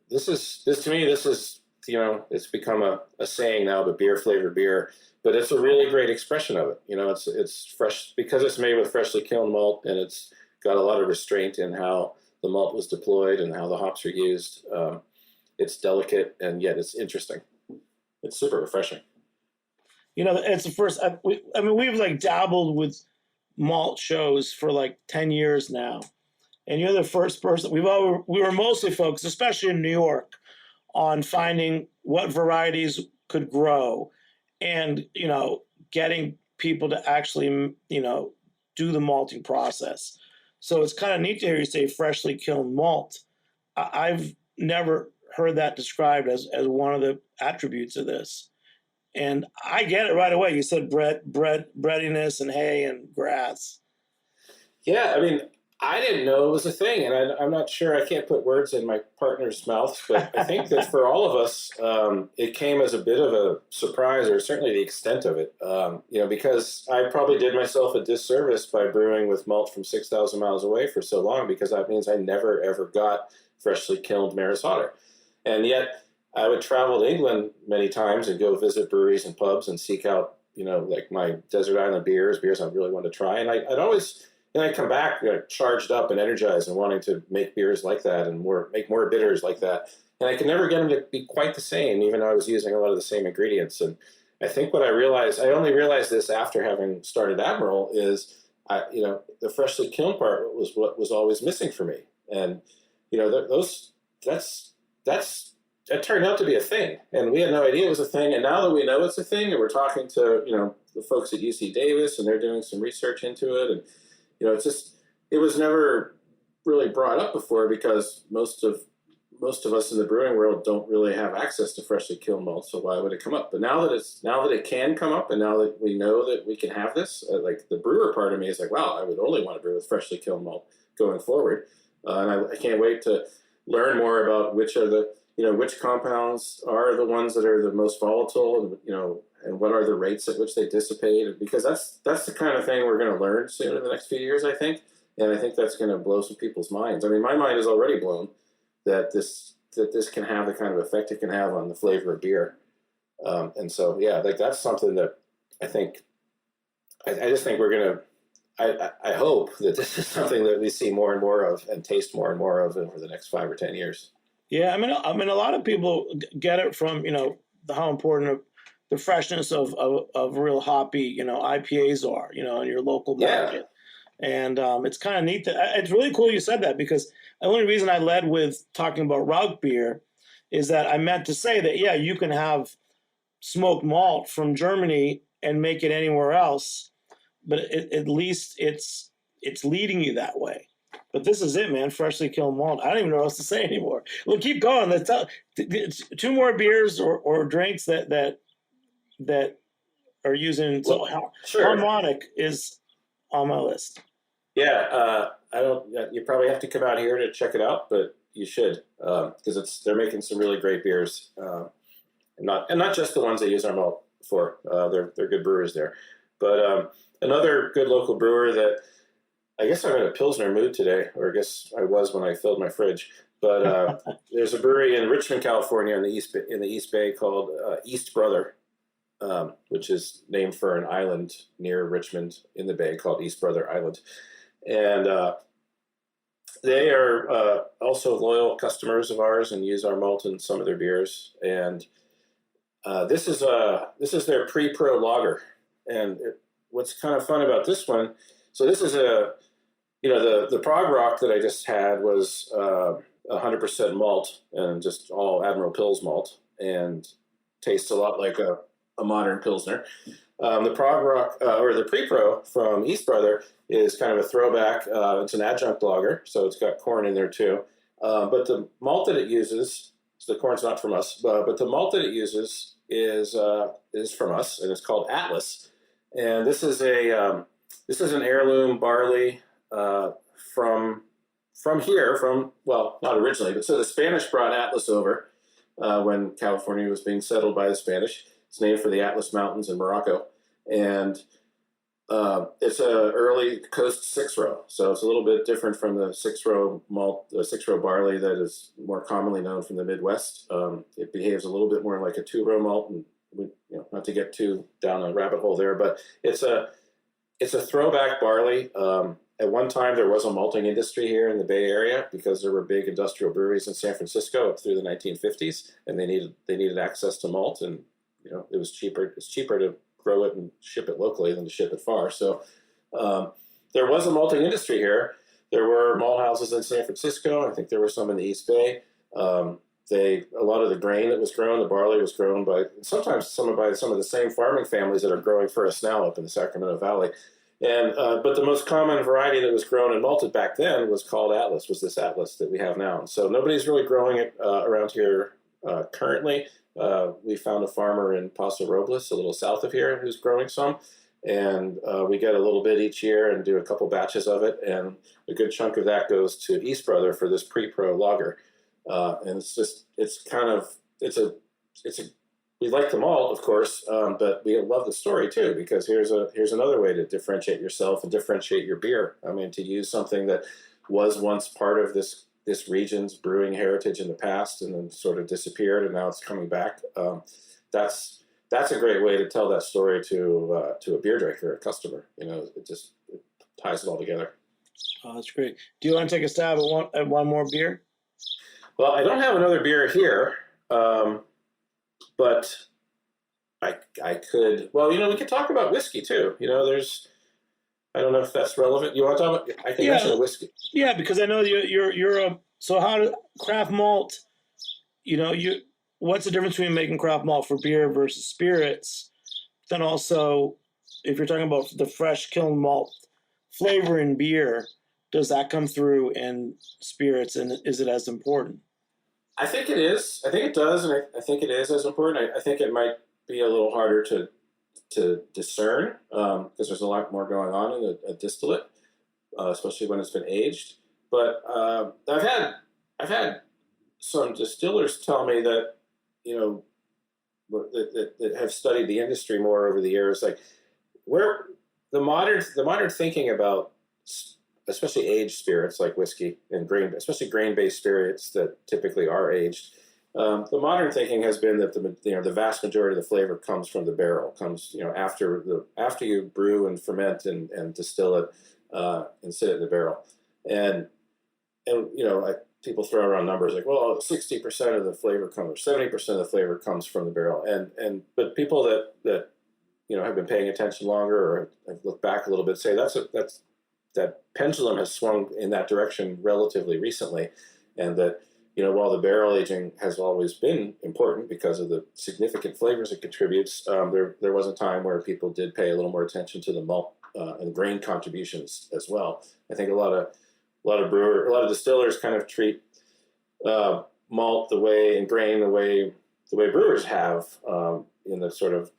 This to me, it's become a saying now, but beer flavored beer, but it's a really great expression of it. It's fresh because it's made with freshly kilned malt, and it's got a lot of restraint in how the malt was deployed and how the hops are used. It's delicate, and yet it's interesting. It's super refreshing. It's the first. We've like dabbled with malt shows for like 10 years now, and you're the first person. We were mostly focused, especially in New York, on finding what varieties could grow, and getting people to actually do the malting process. So it's kind of neat to hear you say freshly kilned malt. I've never heard that described as one of the attributes of this. And I get it right away. You said breadiness and hay and grass. Yeah, I mean, I didn't know it was a thing, and I'm not sure. I can't put words in my partner's mouth, but I think that for all of us, it came as a bit of a surprise, or certainly the extent of it. Because I probably did myself a disservice by brewing with malt from 6,000 miles away for so long, because that means I never ever got freshly kilned Maris Otter, and yet I would travel to England many times and go visit breweries and pubs and seek out, like my desert island beers I really wanted to try, and I'd always. And I come back charged up and energized and wanting to make beers like that and make more bitters like that. And I could never get them to be quite the same, even though I was using a lot of the same ingredients. And I think what I realized, I only realized this after having started Admiral, is the freshly kiln part was what was always missing for me. And that turned out to be a thing, and we had no idea it was a thing. And now that we know it's a thing, and we're talking to the folks at UC Davis, and they're doing some research into it, and it was never really brought up before, because most of us in the brewing world don't really have access to freshly kilned malt. So why would it come up? But now that it can come up, and now that we know that we can have this, like the brewer part of me is like, wow, I would only want to brew with freshly kilned malt going forward. And I can't wait to learn more about which are the which compounds are the ones that are the most volatile, and what are the rates at which they dissipate, because that's the kind of thing we're going to learn soon in the next few years, I think. And I think that's going to blow some people's minds. I mean, my mind is already blown that this can have the kind of effect it can have on the flavor of beer. And so, yeah, like that's something that I think, I just think we're going to, I hope that this is something that we see more and more of and taste more and more of over the next 5 or 10 years. Yeah, I mean, a lot of people get it from how important the freshness of real hoppy IPAs are in your local market, and it's kind of neat it's really cool you said that, because the only reason I led with talking about Rauk beer is that I meant to say that you can have smoked malt from Germany and make it anywhere else, but at least it's leading you that way. But this is it, man. Freshly kilned malt. I don't even know what else to say anymore. Well, keep going. Let's two more beers or drinks that are using. So sure. Harmonic is on my list. Yeah, I don't. You probably have to come out here to check it out, but you should, because they're making some really great beers, and not just the ones they use our malt for. They're good brewers there, but another good local brewer that. I guess I'm in a Pilsner mood today, or I guess I was when I filled my fridge. But there's a brewery in Richmond, California, in the East Bay called East Brother, which is named for an island near Richmond in the Bay called East Brother Island. And they are also loyal customers of ours and use our malt in some of their beers. And this is their pre-pro lager. And what's kind of fun about this one. So this is the Prague Rock that I just had was 100% malt and just all Admiral Pils malt, and tastes a lot like a modern Pilsner. The Prague Rock, or the Pre-Pro from East Brother, is kind of a throwback. It's an adjunct lager, so it's got corn in there too. But the malt that it uses, so the corn's not from us, but the malt that it uses is from us, and it's called Atlas. And this is an heirloom barley from here, well, not originally, but so the Spanish brought Atlas over when California was being settled by the Spanish. It's named for the Atlas Mountains in Morocco. And it's a early coast 6-row. So it's a little bit different from the 6-row malt, the 6-row barley that is more commonly known from the Midwest. It behaves a little bit more like a 2-row malt, and not to get too down a rabbit hole there, but it's a throwback barley. At one time, there was a malting industry here in the Bay Area because there were big industrial breweries in San Francisco up through the 1950s, and they needed access to malt, and it was cheaper. It's cheaper to grow it and ship it locally than to ship it far. So there was a malting industry here. There were malt houses in San Francisco. I think there were some in the East Bay. A lot of the grain that was grown, the barley was grown by some of the same farming families that are growing for us now up in the Sacramento Valley. And but the most common variety that was grown and malted back then was called Atlas, was this Atlas that we have now. And so nobody's really growing it around here currently. We found a farmer in Paso Robles, a little south of here, who's growing some. And we get a little bit each year and do a couple batches of it. And a good chunk of that goes to East Brother for this pre-pro lager. And we like the malt, of course, but we love the story too, because here's another way to differentiate yourself and differentiate your beer. I mean, to use something that was once part of this region's brewing heritage in the past and then sort of disappeared and now it's coming back. That's a great way to tell that story to a beer drinker, a customer. It ties it all together. Oh, that's great. Do you want to take a stab at one more beer? Well, I don't have another beer here, but I could. Well, we could talk about whiskey too. I don't know if that's relevant. You want to talk about? I can mention a whiskey. Yeah, because I know you're so how to craft malt. What's the difference between making craft malt for beer versus spirits? Then also, if you're talking about the fresh kiln malt flavor in beer, does that come through in spirits, and is it as important? I think it is. I think it does, and I think it is as important. I think it might be a little harder to discern because there's a lot more going on in a distillate, especially when it's been aged. But I've had some distillers tell me that that have studied the industry more over the years, like where the modern thinking about especially aged spirits like whiskey and especially grain-based spirits that typically are aged. The modern thinking has been that the vast majority of the flavor comes from the barrel, comes after you brew and ferment and distill it and sit it in the barrel, and people throw around numbers like, well, 60% of the flavor comes, or 70% of the flavor comes from the barrel, but people that have been paying attention longer or have looked back a little bit say that pendulum has swung in that direction relatively recently, and that while the barrel aging has always been important because of the significant flavors it contributes, there was a time where people did pay a little more attention to the malt and grain contributions as well. I think a lot of distillers kind of treat malt and grain the way brewers have in the sort of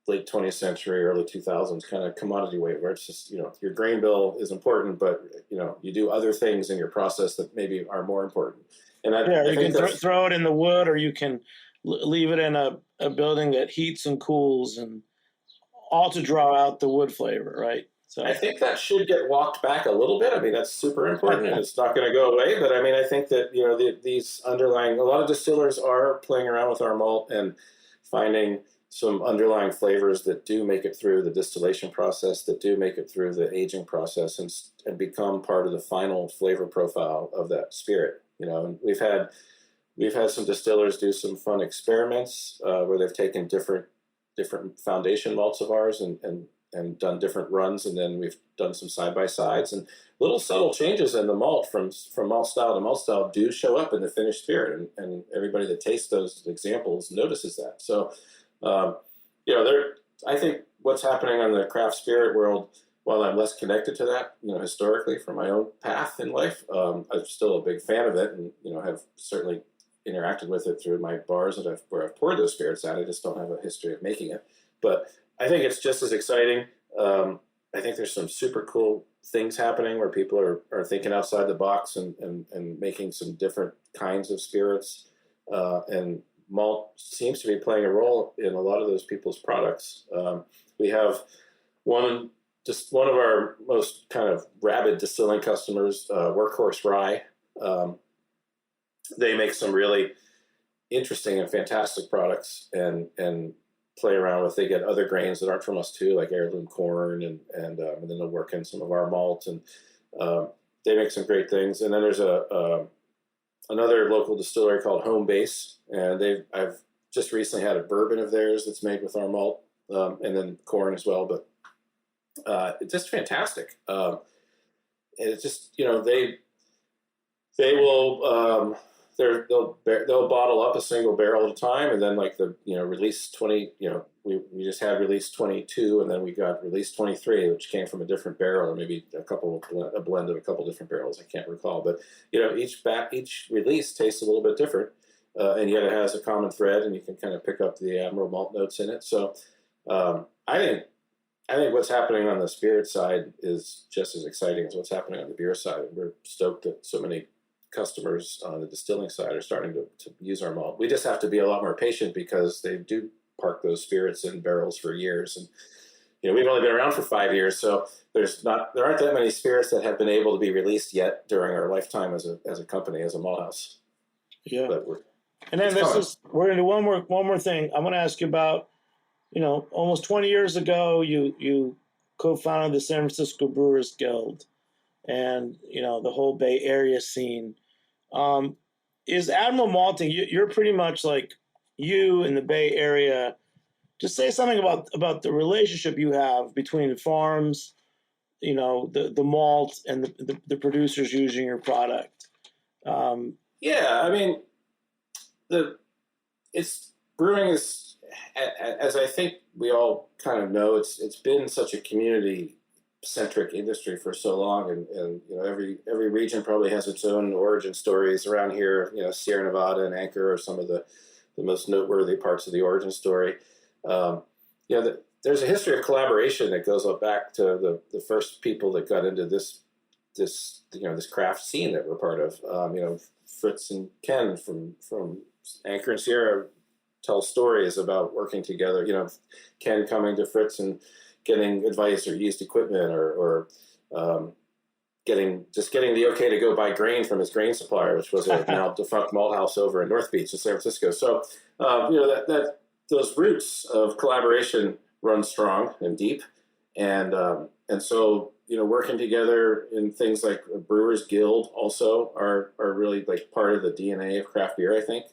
late 20th century, early 2000s kind of commodity way, where it's just, your grain bill is important, but, you do other things in your process that maybe are more important. And you can throw it in the wood, or you can leave it in a building that heats and cools, and all to draw out the wood flavor, right? So I think that should get walked back a little bit. I mean, that's super important, and it's not going to go away. But I mean, I think that these underlying, a lot of distillers are playing around with our malt and finding some underlying flavors that do make it through the distillation process, that do make it through the aging process, and become part of the final flavor profile of that spirit. And we've had some distillers do some fun experiments where they've taken different foundation malts of ours and done different runs, and then we've done some side-by-sides, and little subtle changes in the malt from malt style to malt style do show up in the finished spirit, and everybody that tastes those examples notices that. So, I think what's happening on the craft spirit world, while I'm less connected to that, historically from my own path in life, I'm still a big fan of it, and have certainly interacted with it through my bars where I've poured those spirits at. I just don't have a history of making it, but I think it's just as exciting. I think there's some super cool things happening where people are thinking outside the box and making some different kinds of spirits. And malt seems to be playing a role in a lot of those people's products. We have one of our most kind of rabid distilling customers, Workhorse Rye. They make some really interesting and fantastic products and play around with. They get other grains that aren't from us too, like heirloom corn, and then they'll work in some of our malt, and they make some great things. And then there's another local distillery called Home Base, and I've just recently had a bourbon of theirs that's made with our malt, and then corn as well. But it's just fantastic. it's just, they will they'll bottle up a single barrel at a time, and then like release 20. We just had release 22, and then we got release 23, which came from a different barrel, or maybe a blend of a couple different barrels. I can't recall, but each release tastes a little bit different, and yet it has a common thread, and you can kind of pick up the Admiral Malt notes in it. So I think what's happening on the spirit side is just as exciting as what's happening on the beer side. We're stoked that so many customers on the distilling side are starting to use our malt. We just have to be a lot more patient because they do park those spirits in barrels for years. And, we've only been around for 5 years, so there aren't that many spirits that have been able to be released yet during our lifetime as a company, as a malt house. Yeah. And then we're going to do one more thing. I'm going to ask you about, almost 20 years ago, you co-founded the San Francisco Brewers Guild and, the whole Bay Area scene. Is Admiral Malting, you're pretty much like you in the Bay Area. Just say something about the relationship you have between the farms, the malt and the producers using your product. Brewing is, as I think we all kind of know, it's been such a community-centric industry for so long, and every region probably has its own origin stories. Around here, Sierra Nevada and Anchor are some of the most noteworthy parts of the origin story. There's a history of collaboration that goes up back to the first people that got into this craft scene that we're part of. Fritz and Ken from Anchor and Sierra tell stories about working together. Ken coming to Fritz and getting advice or used equipment, or getting the okay to go buy grain from his grain supplier, which was a now defunct malt house over in North Beach in San Francisco. So that those roots of collaboration run strong and deep, and so working together in things like a Brewers Guild also are really like part of the DNA of craft beer. I think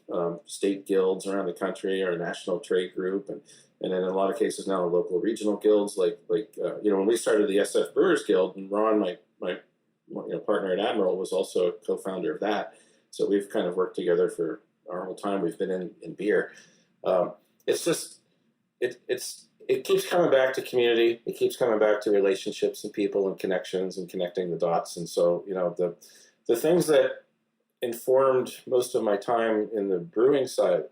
state guilds around the country are a national trade group, and in a lot of cases now local regional guilds. Like when we started the SF Brewers Guild, and Ron, my partner at Admiral, was also a co-founder of that. So we've kind of worked together for our whole time we've been in beer. It's just it keeps coming back to community. It keeps coming back to relationships and people and connections and connecting the dots. And so, the things that informed most of my time on the brewing side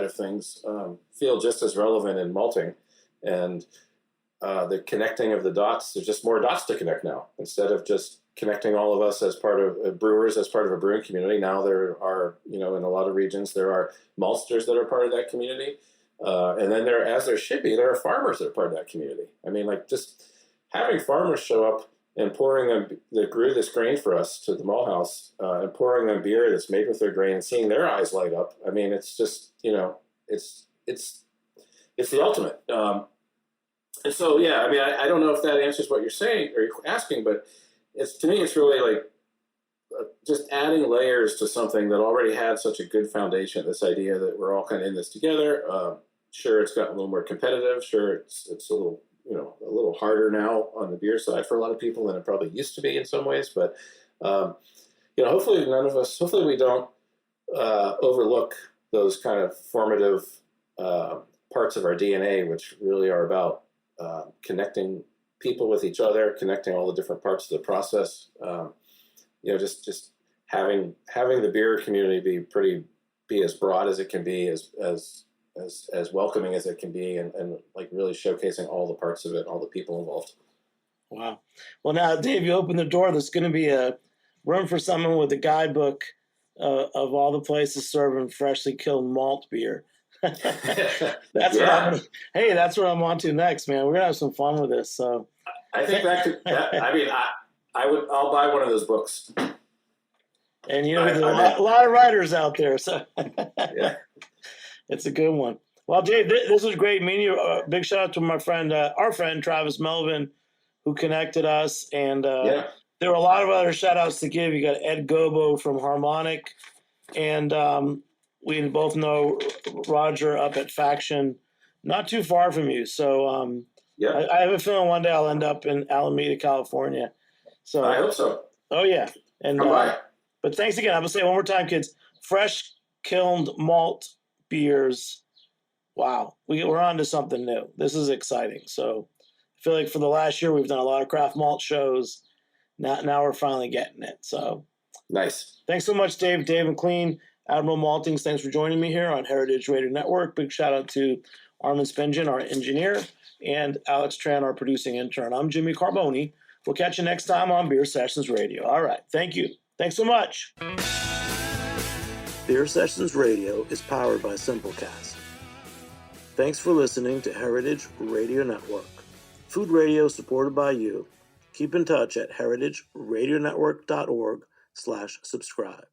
of things, feel just as relevant in malting. And the connecting of the dots, there's just more dots to connect now. Instead of just connecting all of us as part of brewers, as part of a brewing community, now there are, in a lot of regions, there are maltsters that are part of that community. And then as there should be, there are farmers that are part of that community. I mean, like just having farmers show up and pouring them, that grew this grain for us to the malt house, and pouring them beer that's made with their grain and seeing their eyes light up. I mean, it's just, it's the ultimate. And so, yeah, I mean, I don't know if that answers what you're saying or you're asking, but to me, it's really like just adding layers to something that already had such a good foundation. This idea that we're all kind of in this together. Sure, it's gotten a little more competitive. Sure, it's a little harder now on the beer side for a lot of people than it probably used to be in some ways. But hopefully we don't overlook those kind of formative parts of our DNA, which really are about connecting people with each other, connecting all the different parts of the process. Just having the beer community be as broad as it can be, as welcoming as it can be, and like really showcasing all the parts of it, all the people involved. Wow. Well, now, Dave, you open the door. There's going to be a room for someone with a guidebook of all the places serving freshly killed malt beer. That's what I'm on to next, man. We're gonna have some fun with this. So I think I'll buy one of those books. And there's a lot of writers out there, so yeah, it's a good one. Well, Dave, this was great meeting you. Big shout out to my friend, our friend Travis Melvin, who connected us. And there were a lot of other shout outs to give. You got Ed Gobo from Harmonic, and we both know Roger up at Faction, not too far from you. So I have a feeling one day I'll end up in Alameda, California. So I hope so. Oh yeah, and Come by. but thanks again. I'm gonna say it one more time, kids. Fresh kilned malt beers. Wow, we're on to something new. This is exciting. So I feel like for the last year we've done a lot of craft malt shows. Now we're finally getting it. So Nice. thanks so much, Dave. Dave McLean, Admiral Maltings. Thanks for joining me here on Heritage Radio Network. Big shout out to Armin Spengen, our engineer, and Alex Tran, our producing intern. I'm Jimmy Carboni. We'll catch you next time on Beer Sessions Radio. All right. Thank you. Thanks so much. Beer Sessions Radio is powered by Simplecast. Thanks for listening to Heritage Radio Network. Food radio supported by you. Keep in touch at heritageradionetwork.org/subscribe.